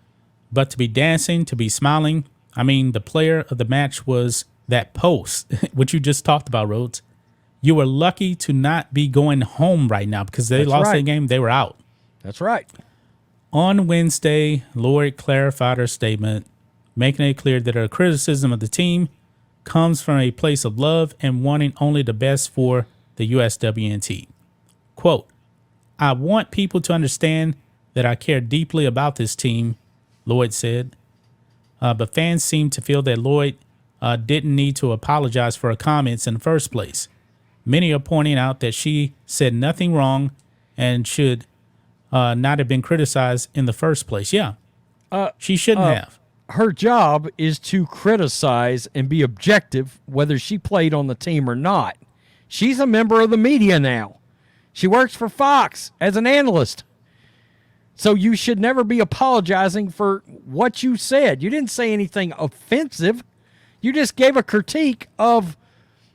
but to be dancing, to be smiling, I mean, the player of the match was that post, which you just talked about, Rhodes. You were lucky to not be going home right now because they lost the game. They were out. That's right. On Wednesday, Lloyd clarified her statement, making it clear that her criticism of the team comes from a place of love and wanting only the best for the USWNT. Quote, I want people to understand that I care deeply about this team, Lloyd said. But fans seem to feel that Lloyd didn't need to apologize for her comments in the first place. Many are pointing out that she said nothing wrong and should not have been criticized in the first place. Yeah, she shouldn't have. Her job is to criticize and be objective whether she played on the team or not. She's a member of the media now. She works for Fox as an analyst. So you should never be apologizing for what you said. You didn't say anything offensive. You just gave a critique of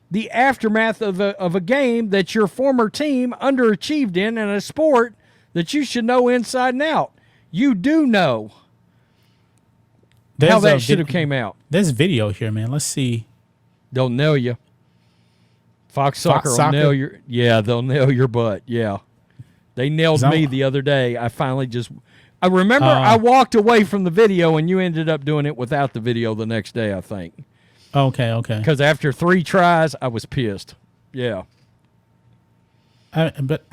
the aftermath of a game that your former team underachieved in a sport that you should know inside and out. You do know how that should have came out. There's video here, man. Let's see. They'll nail you. Fox Soccer will nail your. Yeah, they'll nail your butt. Yeah, they nailed me the other day. I remember I walked away from the video, and you ended up doing it without the video the next day, I think. Okay. Because after 3 tries, I was pissed. Yeah. But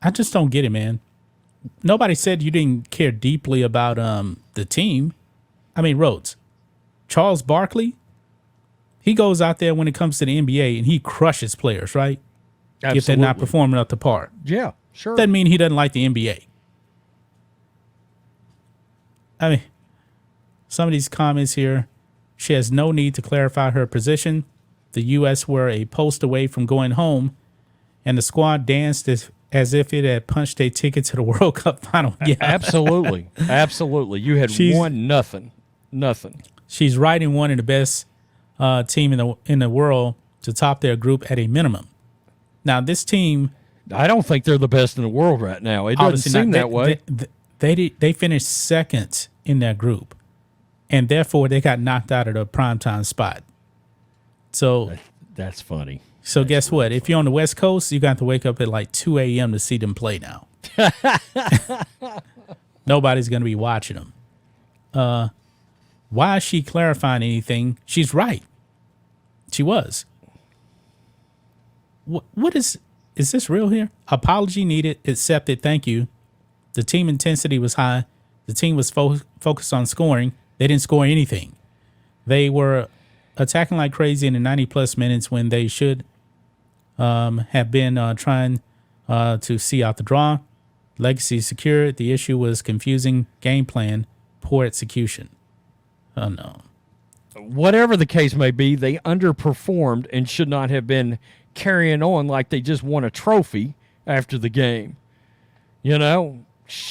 I just don't get it, man. Nobody said you didn't care deeply about the team. I mean, Rhodes, Charles Barkley, he goes out there when it comes to the NBA and he crushes players, right? if they're not Absolutely. performing up to par. Yeah, sure. Doesn't mean he doesn't like the NBA. I mean, some of these comments here, she has no need to clarify her position. The U.S. were a post away from going home, and the squad danced as if it had punched a ticket to the World Cup final. Yeah, Absolutely. Absolutely. You had won nothing. Nothing. she's riding one of the best team in the world to top their group at a minimum. Now, this team I don't think they're the best in the world right now. It doesn't obviously seem not- that way. They finished second in their group, and therefore they got knocked out of the primetime spot. So, That's funny. guess what? If you're on the West Coast, you got to wake up at like 2 a.m. to see them play now. Nobody's going to be watching them. Why is she clarifying anything? She's right. She was. What is this real here? Apology needed, accepted, thank you. The team intensity was high. The team was focused on scoring. They didn't score anything. They were attacking like crazy in the 90-plus minutes when they should have been trying to see out the draw. Legacy secured. The issue was confusing game plan, poor execution. Oh, no. Whatever the case may be, they underperformed and should not have been carrying on like they just won a trophy after the game. You know,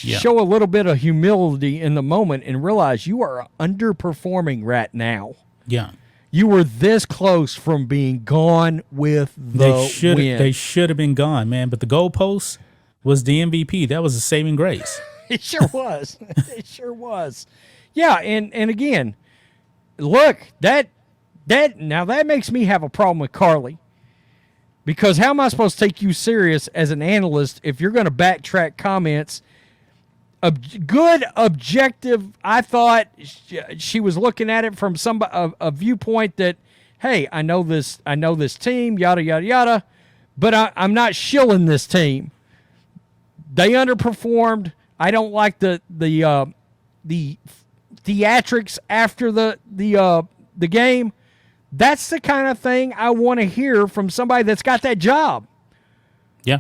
Yeah. show a little bit of humility in the moment and realize you are underperforming right now. Yeah. You were this close from being gone with the win. They should have been gone, man. But the goalpost was the MVP. That was a saving grace. It sure was. It sure was. Yeah, and again, look, that makes me have a problem with Carly. Because how am I supposed to take you serious as an analyst if you're going to backtrack comments? Good objective. I thought she was looking at it from a viewpoint that, hey, I know this team, yada yada yada, but I'm not shilling this team. They underperformed. I don't like the theatrics after the game. That's the kind of thing I want to hear from somebody that's got that job. Yeah.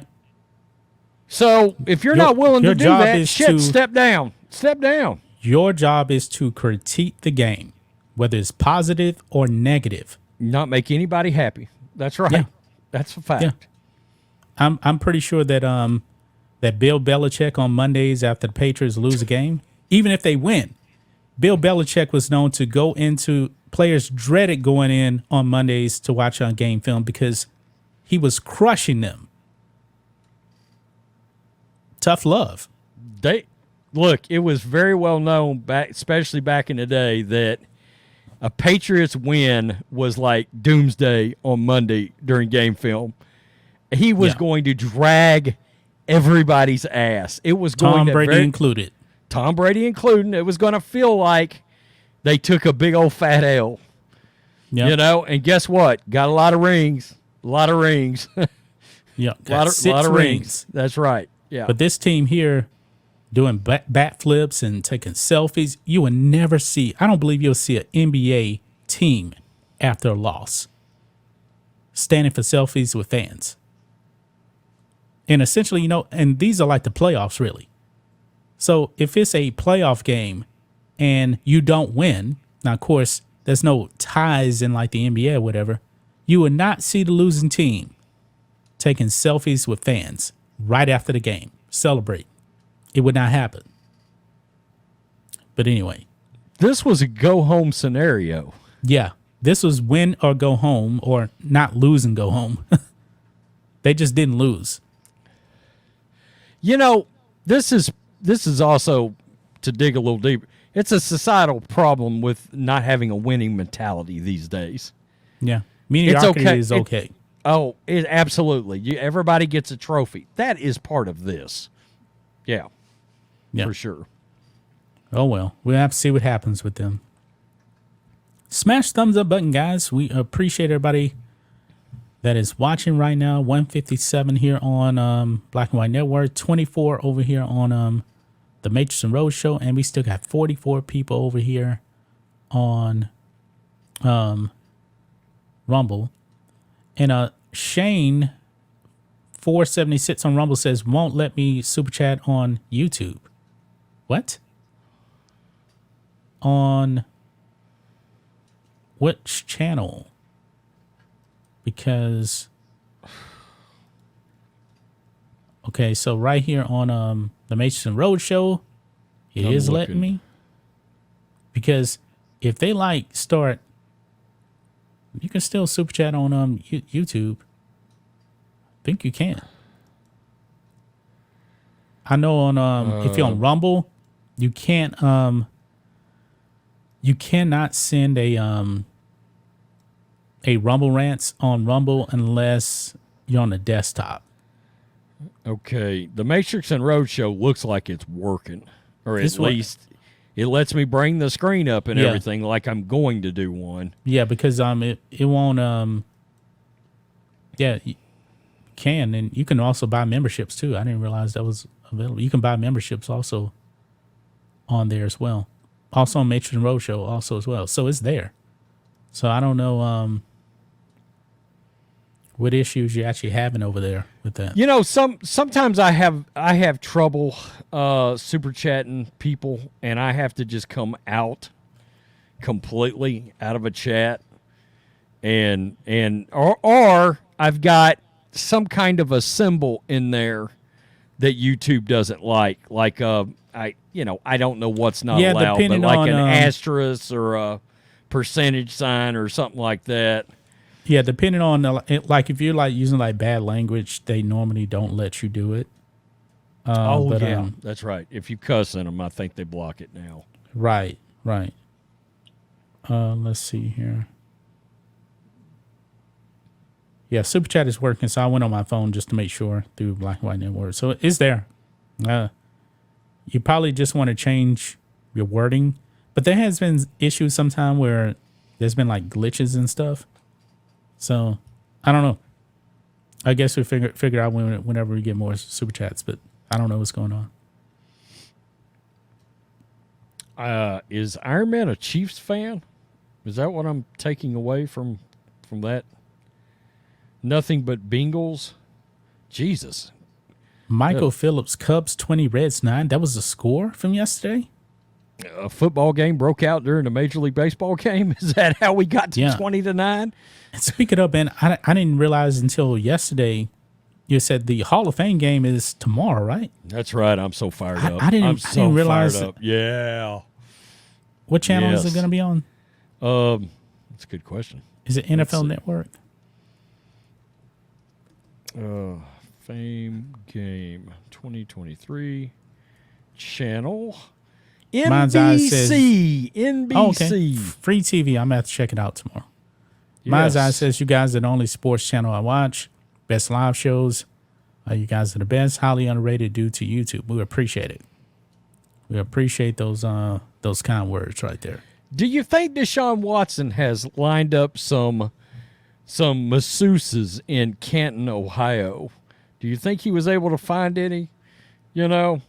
So if you're not willing to your do job that, is shit, to- step down. Step down. Your job is to critique the game, whether it's positive or negative. Not make anybody happy. That's right. Yeah. That's a fact. Yeah. I'm pretty sure that that Bill Belichick on Mondays after the Patriots lose a game, even if they win, Bill Belichick was known to go into players dreaded going in on Mondays to watch on game film because he was crushing them. Tough love. Look, it was very well known back, especially back in the day, that a Patriots win was like doomsday on Monday during game film. He was going to drag everybody's ass. It was going Tom to Brady included. Tom Brady including. It was going to feel like they took a big old fat L. Yeah. You know, and guess what? Got a lot of rings. A lot of rings. Yeah. lot of rings. That's right. Yeah. But this team here doing bat flips and taking selfies, you will never see, I don't believe you'll see an NBA team after a loss standing for selfies with fans. And essentially, you know, and these are like the playoffs, really. So if it's a playoff game and you don't win, now, of course, there's no ties in like the NBA or whatever, you would not see the losing team taking selfies with fans right after the game. Celebrate. It would not happen. But anyway. This was a go-home scenario. Yeah. This was win or go home, or not lose and go home. They just didn't lose. You know, this is also, to dig a little deeper, it's a societal problem with not having a winning mentality these days. Yeah. Mediocrity okay. is okay. Absolutely. Everybody gets a trophy. That is part of this. Yeah, Yeah. for sure. Oh, well. We'll have to see what happens with them. Smash thumbs up button, guys. We appreciate everybody that is watching right now. 157 here on Black and White Network. 24 over here on the Matrixx and Rhodes show. And we still got 44 people over here on Rumble. And Shane 476 on Rumble says, won't let me super chat on YouTube. What? On which channel? Because, okay, so right here on the Matrixx and Rhodes show, it is letting me. Because if they start, you can still super chat on YouTube. I think you can. I know on if you're on Rumble, you can't you cannot send a Rumble rants on Rumble unless you're on the desktop. Okay, the Matrixx and Rhodes show looks like it's working, or at This one- least it lets me bring the screen up and Yeah. everything like I'm going to do one. Yeah, because it won't yeah, you can, and you can also buy memberships too. I didn't realize that was available. You can buy memberships also on there as well. Also on Matrixx and Rhodes show also as well. So it's there. So I don't know what issues you're actually having over there with that. You know, sometimes I have trouble super chatting people, and I have to just come out completely out of a chat, or I've got some kind of a symbol in there that YouTube doesn't like I don't know what's not Yeah, allowed, but depending like on, an asterisk or a percentage sign or something like that. Yeah, depending on like if you're like using like bad language, they normally don't let you do it. That's right. If you cuss in them, I think they block it now. Right. Let's see here. Yeah, Super Chat is working, so I went on my phone just to make sure through Black and White Network. So it's there. You probably just want to change your wording, but there has been issues sometime where there's been like glitches and stuff. So I don't know. I guess we figure out whenever we get more Super Chats, but I don't know what's going on. Is Iron Man a Chiefs fan? Is that what I'm taking away from that? Nothing but Bengals? Jesus. Michael Phillips, Cubs 20, Reds 9. That was the score from yesterday? A football game broke out during a Major League Baseball game? Is that how we got to 20-9? And speaking of, Ben, I didn't realize until yesterday you said the Hall of Fame game is tomorrow, right? That's right. I'm so fired up. I didn't realize fired up. Yeah. What channel is it going to be on? That's a good question. Is it NFL Network? Fame game 2023 channel. Mind's Eye says- NBC. Oh, okay. Free TV. I'm going to have to check it out tomorrow. Mind's Eye says, you guys are the only sports channel I watch. Best live shows. You guys are the best. Highly underrated due to YouTube. We appreciate it. We appreciate those kind words right there. Do you think Deshaun Watson has lined up some masseuses in Canton, Ohio? Do you think he was able to find any? You know?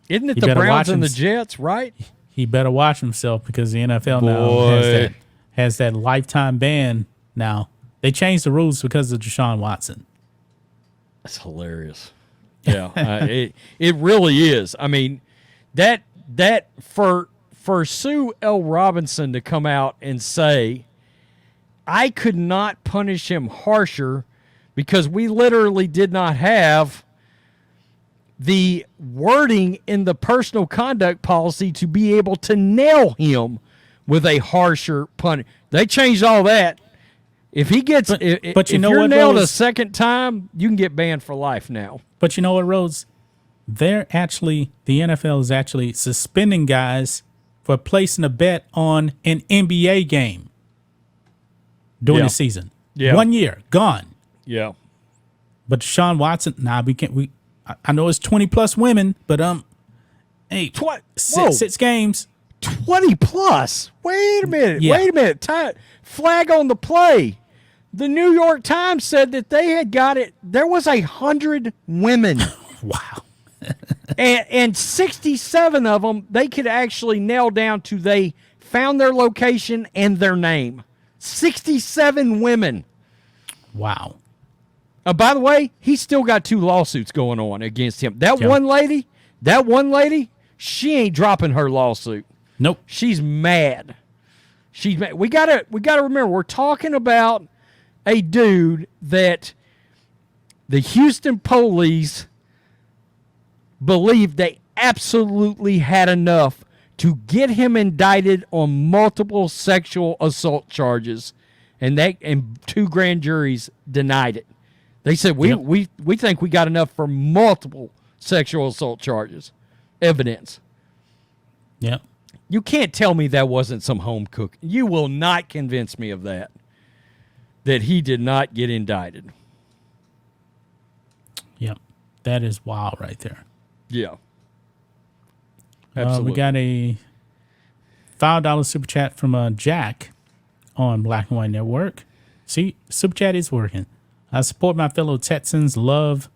Isn't it the Browns and the Jets, right? He better watch himself because the NFL now has that lifetime ban now. They changed the rules because of Deshaun Watson. That's hilarious. Yeah, it really is. I mean, that for Sue L. Robinson to come out and say, I could not punish him harsher because we literally did not have the wording in the personal conduct policy to be able to nail him with a harsher punishment. They changed all that. If he gets, but if you're nailed a second time, you can get banned for life now. But you know what, Rhodes? The NFL is actually suspending guys for placing a bet on an NBA game during the season. Yeah. 1 year, gone. Yeah. But Deshaun Watson, we can't. I know it's 20 plus women, but hey, six games. 20 plus. Wait a minute. Yeah. Wait a minute. Flag on the play. The New York Times said that they had got it. There was 100 women. Wow. and 67 of them they could actually nail down to they found their location and their name. 67 women. Wow. By the way, he's still got 2 lawsuits going on against him. That one lady, she ain't dropping her lawsuit. Nope. She's mad. She's mad. We gotta remember, we're talking about a dude that the Houston police believed they absolutely had enough to get him indicted on multiple sexual assault charges, and 2 grand juries denied it. They said we think we got enough for multiple sexual assault charges, evidence. Yep. You can't tell me that wasn't some home cook. You will not convince me of that he did not get indicted. Yep. That is wild right there. Yeah. Absolutely. We got a $5 super chat from Jack on Black and White Network. See, super chat is working. I support my fellow Texans. Love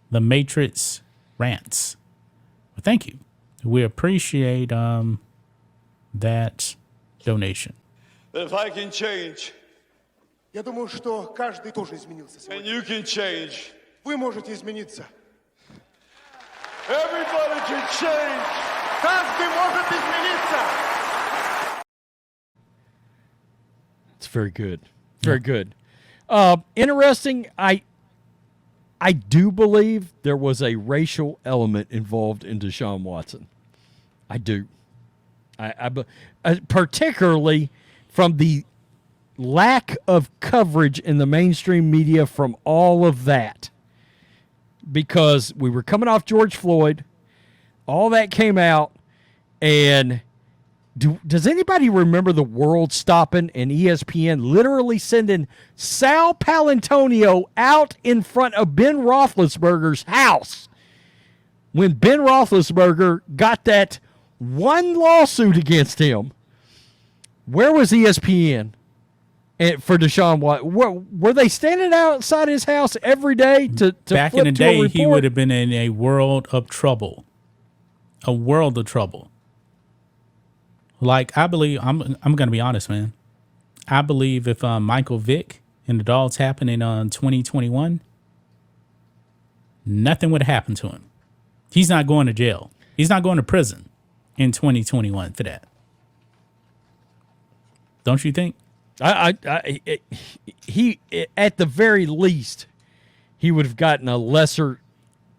the Matrixx rants. Well, thank you. We appreciate that donation. If I can change, Я думаю, что каждый тоже изменился and сегодня. you can change, Вы можете измениться. everybody can change. Каждый может измениться. It's very good. Very good. Interesting. I do believe there was a racial element involved in Deshaun Watson. I do. Particularly from the lack of coverage in the mainstream media from all of that. Because we were coming off George Floyd, all that came out, and does anybody remember the world stopping and ESPN literally sending Sal Palantonio out in front of Ben Roethlisberger's house when Ben Roethlisberger got that one lawsuit against him? Where was ESPN for Deshaun Watson? Were they standing outside his house every day to Back flip in the to a day, he report? would have been in a world of trouble. A world of trouble. Like, I believe, I'm going to be honest, man. I believe if Michael Vick and the Dogs happened in 2021, nothing would have happened to him. He's not going to jail. He's not going to prison in 2021 for that. Don't you think? He at the very least, he would have gotten a lesser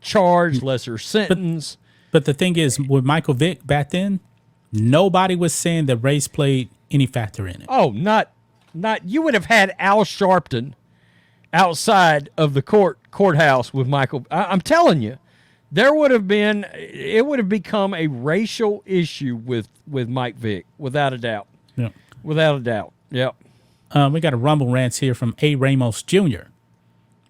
charge, lesser sentence. But the thing is, with Michael Vick back then, nobody was saying that race played any factor in it. Oh, not you would have had Al Sharpton outside of the courthouse with Michael. I'm telling you, it would have become a racial issue with Mike Vick, without a doubt. Yeah. Without a doubt. Yep. We got a Rumble rants here from A. Ramos Jr.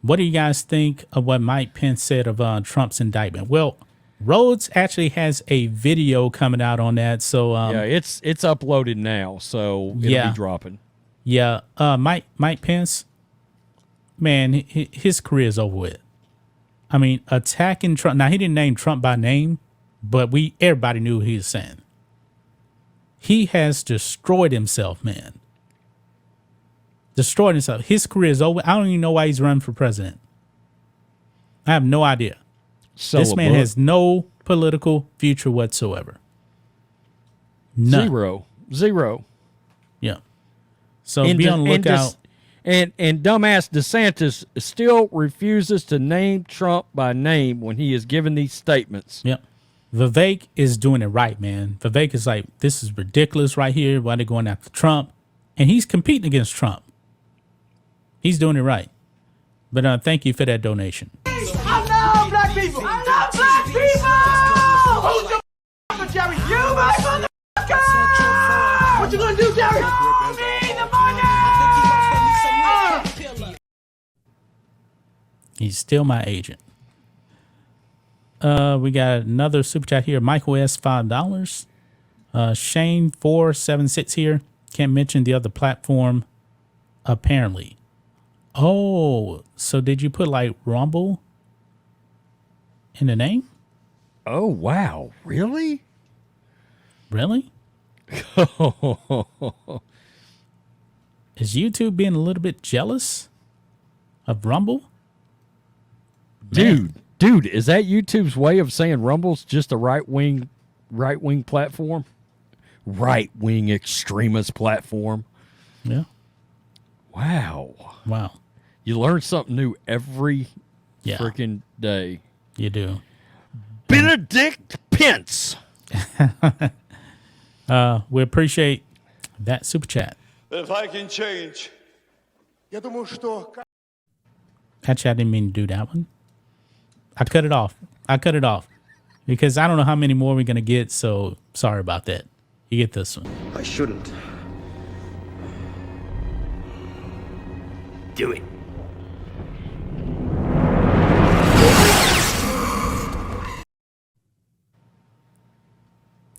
What do you guys think of what Mike Pence said of Trump's indictment? Well, Rhodes actually has a video coming out on that. So yeah, it's uploaded now, so it'll be dropping. Yeah, Mike Pence, man, his career is over with. I mean, attacking Trump. Now, he didn't name Trump by name, but everybody knew what he was saying. He has destroyed himself, man. Destroyed himself. His career is over. I don't even know why he's running for president. I have no idea. This man has no political future whatsoever. None. Zero. Yeah. So be on the lookout. And dumbass DeSantis still refuses to name Trump by name when he is giving these statements. Yep. Vivek is doing it right, man. Vivek is like, this is ridiculous right here. Why they're going after Trump? And he's competing against Trump. He's doing it right. But thank you for that donation. I love black people. I love black people. Who's your Jerry? You, my motherfucker. What you gonna do, Jerry? Show me the money. He's still my agent. We got another super chat here. Michael S. $5. Shane 476 here. Can't mention the other platform. Apparently. Oh, so did you put like Rumble in the name? Oh, wow. Really? Really? Is YouTube being a little bit jealous of Rumble? Dude, is that YouTube's way of saying Rumble's just a right wing platform? Right wing extremist platform. Yeah. Wow. You learn something new every freaking day. You do. Benedict Pence. We appreciate that super chat. If I can change. Я думаю, что... Actually, I didn't mean to do that one. I cut it off because I don't know how many more we're going to get. So sorry about that. You get this one. I shouldn't. Do it.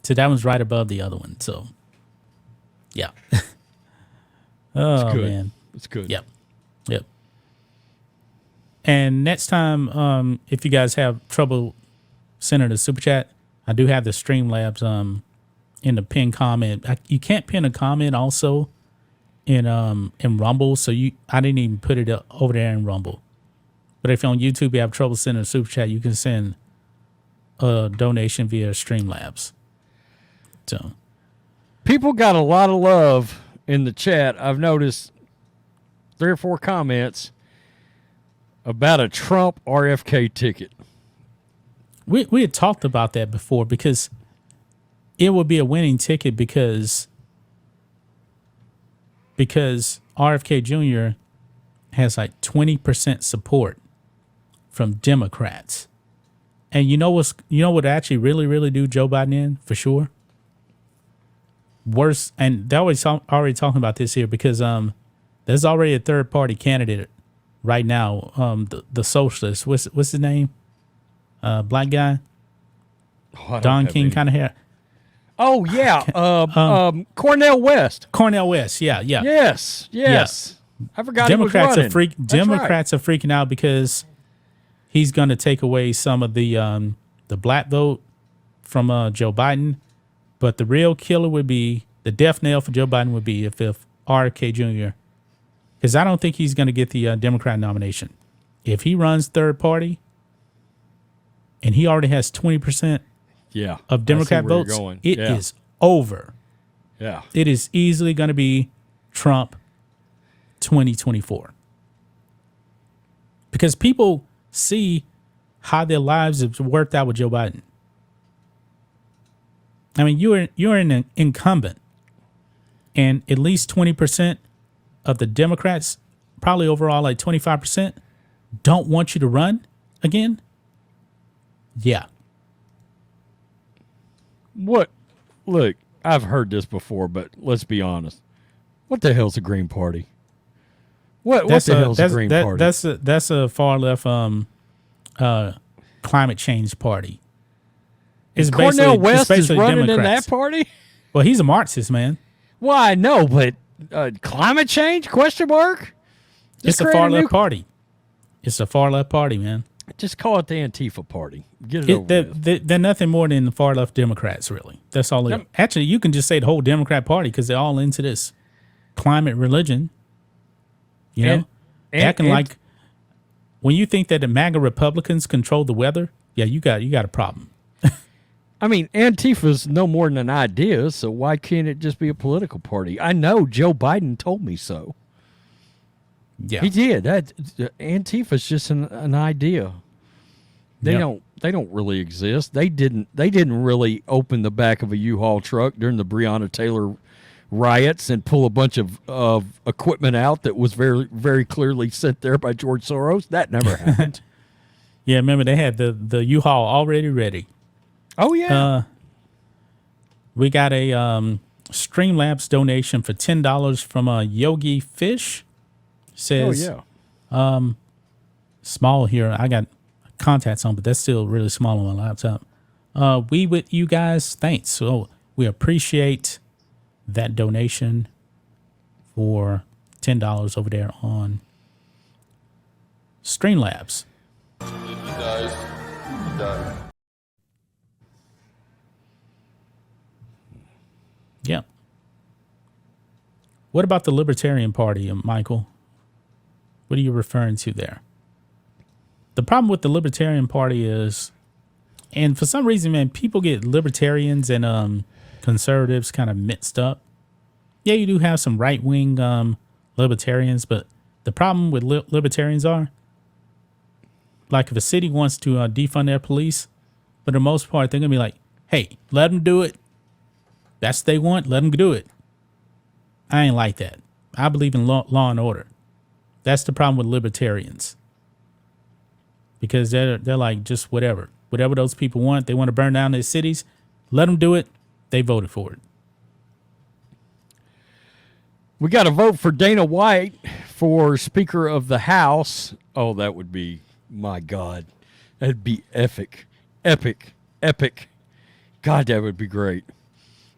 So that one's right above the other one. So, yeah. Oh, good. man. It's good. Yep. And next time, if you guys have trouble sending a super chat, I do have the Streamlabs in the pin comment. You can't pin a comment also in Rumble, so I didn't even put it over there in Rumble. But if you're on YouTube, you have trouble sending a super chat, you can send a donation via Streamlabs. So people got a lot of love in the chat. I've noticed 3 or 4 comments about a Trump RFK ticket. We had talked about that before because it would be a winning ticket because RFK Jr. has like 20% support from Democrats. And you know what actually really do Joe Biden in for sure? Worse, and they're already talking about this here because there's already a third party candidate right now. The socialist, what's his name? Black guy, Don King kind of hair. Oh yeah, Cornell West. Cornell West, yeah. Yes. I forgot Democrats he was running. Democrats are freaking out because he's going to take away some of the black vote from Joe Biden. But the real killer would be, the death nail for Joe Biden would be if RFK Jr., because I don't think he's going to get the Democrat nomination. If he runs third party and he already has 20% of Democrat votes, it is over. Yeah. It is easily going to be Trump 2024. Because people see how their lives have worked out with Joe Biden. I mean, you're an incumbent, and at least 20% of the Democrats, probably overall like 25%, don't want you to run again. Yeah. What? Look, I've heard this before, but let's be honest. What the hell's a Green Party? What the hell's a Green Party? That's a far left climate change party. It's Cornel West is running Democrats. in that party? Well, he's a Marxist, man. Well, I know, but climate change? Question mark? It's a far left party. It's a far left party, man. Just call it the Antifa party. Get it over with. They're nothing more than the far left Democrats, really. That's all they are. Actually, you can just say the whole Democrat Party because they're all into this climate religion. You know? Acting like when you think that the MAGA Republicans control the weather, yeah, you got a problem. I mean, Antifa's no more than an idea, so why can't it just be a political party? I know Joe Biden told me so. Yeah, he did. Antifa's just an idea. They don't really exist. They didn't really open the back of a U-Haul truck during the Breonna Taylor riots and pull a bunch of equipment out that was very, very clearly sent there by George Soros. That never happened. Yeah, remember they had the U-Haul already ready. Oh yeah. We got a Streamlabs donation for $10 from Yogi Fish. Says, small here. I got contacts on, but that's still really small on my laptop. We with you guys. Thanks. So we appreciate that donation for $10 over there on Streamlabs. Yeah. What about the Libertarian Party, Michael? What are you referring to there? the problem with the Libertarian Party is, and for some reason, man, people get libertarians and conservatives kind of mixed up. Yeah, you do have some right wing libertarians, but the problem with libertarians are, like, if a city wants to defund their police, for the most part, they're gonna be like, "Hey, let them do it. That's what they want. Let them do it." I ain't like that. I believe in law and order. That's the problem with libertarians, because they're like, just whatever those people want. They want to burn down their cities. Let them do it. They voted for it. We got to vote for Dana White for Speaker of the House. Oh, that would be, my God, that'd be epic. God, that would be great.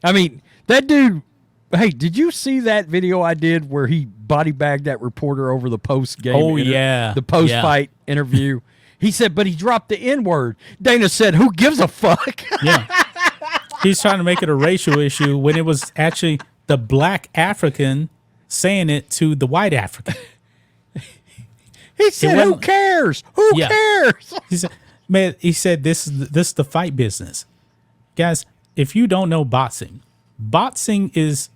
I mean, that dude, hey, did you see that video I did where he body bagged that reporter over the post-game? Oh, yeah. The post-fight interview. He said, but he dropped the N-word. Dana said, who gives a fuck? Yeah. He's trying to make it a racial issue when it was actually the black African saying it to the white African. He said, who cares? Who cares? He said, man, this is the fight business. Guys, if you don't know boxing is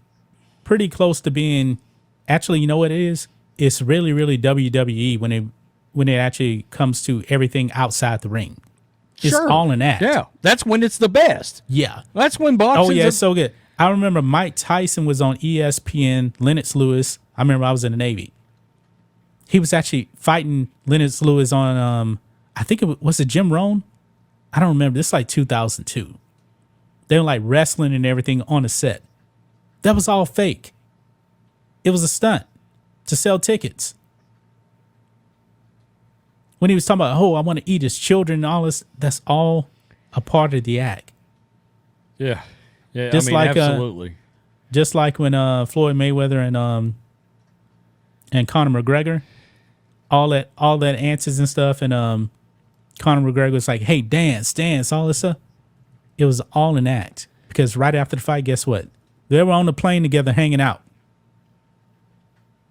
pretty close to being, actually, you know what it is? It's really, really WWE when it actually comes to everything outside the ring. It's all an act. Yeah, that's when it's the best. Yeah. That's when boxing. Oh, yeah, it's so good. I remember Mike Tyson was on ESPN, Lennox Lewis. I remember I was in the Navy. He was actually fighting Lennox Lewis on, I think was it Jim Rohn? I don't remember. This is like 2002. They were like wrestling and everything on the set. That was all fake. It was a stunt to sell tickets. When he was talking about, I want to eat his children and all this, that's all a part of the act. Yeah. Yeah, Just absolutely. Just like when Floyd Mayweather and Conor McGregor, all that answers and stuff, and Conor McGregor was like, "Hey, dance, all this stuff." It was all an act, because right after the fight, guess what? They were on the plane together, hanging out.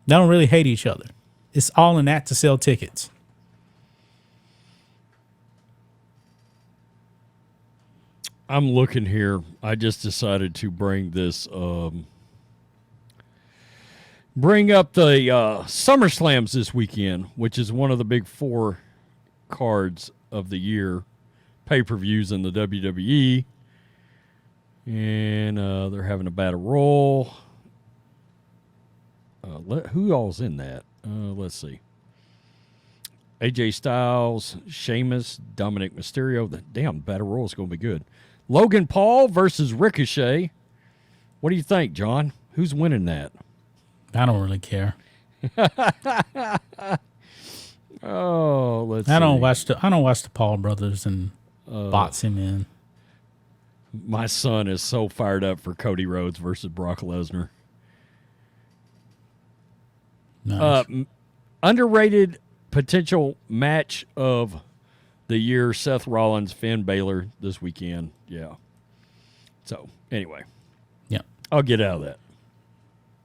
They don't really hate each other. It's all an act to sell tickets. I'm looking here. I just decided to bring this, bring up the SummerSlams this weekend, which is one of the big 4 cards of the year, pay-per-views in the WWE. And they're having a battle royal. Who all's in that? Let's see. AJ Styles, Sheamus, Dominic Mysterio. The damn battle royal is going to be good. Logan Paul versus Ricochet. What do you think, John? Who's winning that? I don't really care. Oh, let's see. I don't watch the Paul brothers and boxing, man. My son is so fired up for Cody Rhodes versus Brock Lesnar. Nice. Underrated potential match of the year, Seth Rollins, Finn Balor this weekend. Yeah. So, anyway. Yeah. I'll get out of that.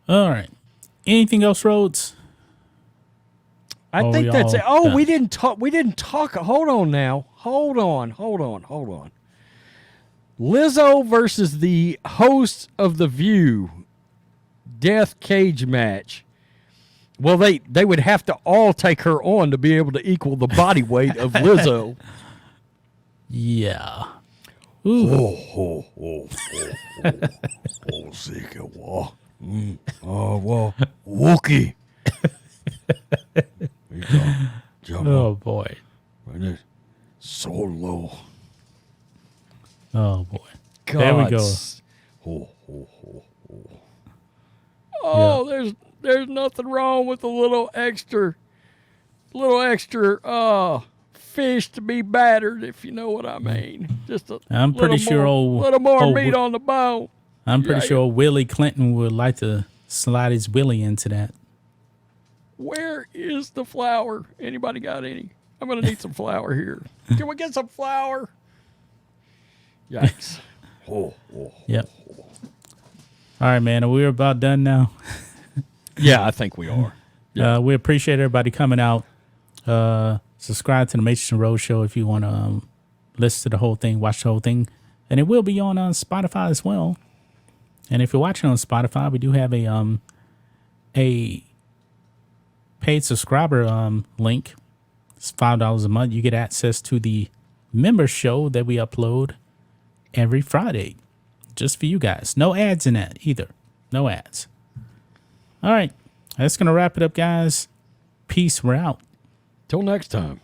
All right. Anything else, Rhodes? I Are think we that's all it. Oh, done? we didn't talk. Hold on now. Hold on. Lizzo versus the host of The View death cage match. Well, they would have to all take her on to be able to equal the body weight of Lizzo. Yeah. Wookie. Oh boy. So low. Oh boy. There we go. Oh, there's nothing wrong with a little extra fish to be battered, if you know what I mean. Just I'm pretty sure little more meat on the bone. I'm pretty sure Willie Clinton would like to slide his Willie into that. Where is the flour? Anybody got any? I'm gonna need some flour here. Can we get some flour? Yikes. Yep. All right, man. We're about done now. Yeah, I think we are. We appreciate everybody coming out. subscribe to the Matrixx and Rhodes show if you want to listen to the whole thing, watch the whole thing. And it will be on Spotify as well. And if you're watching on Spotify, we do have a paid subscriber link. It's $5 a month. You get access to the member show that we upload every Friday, just for you guys. No ads in that either. No ads. All right, that's gonna wrap it up, guys. Peace. We're out. Till next time.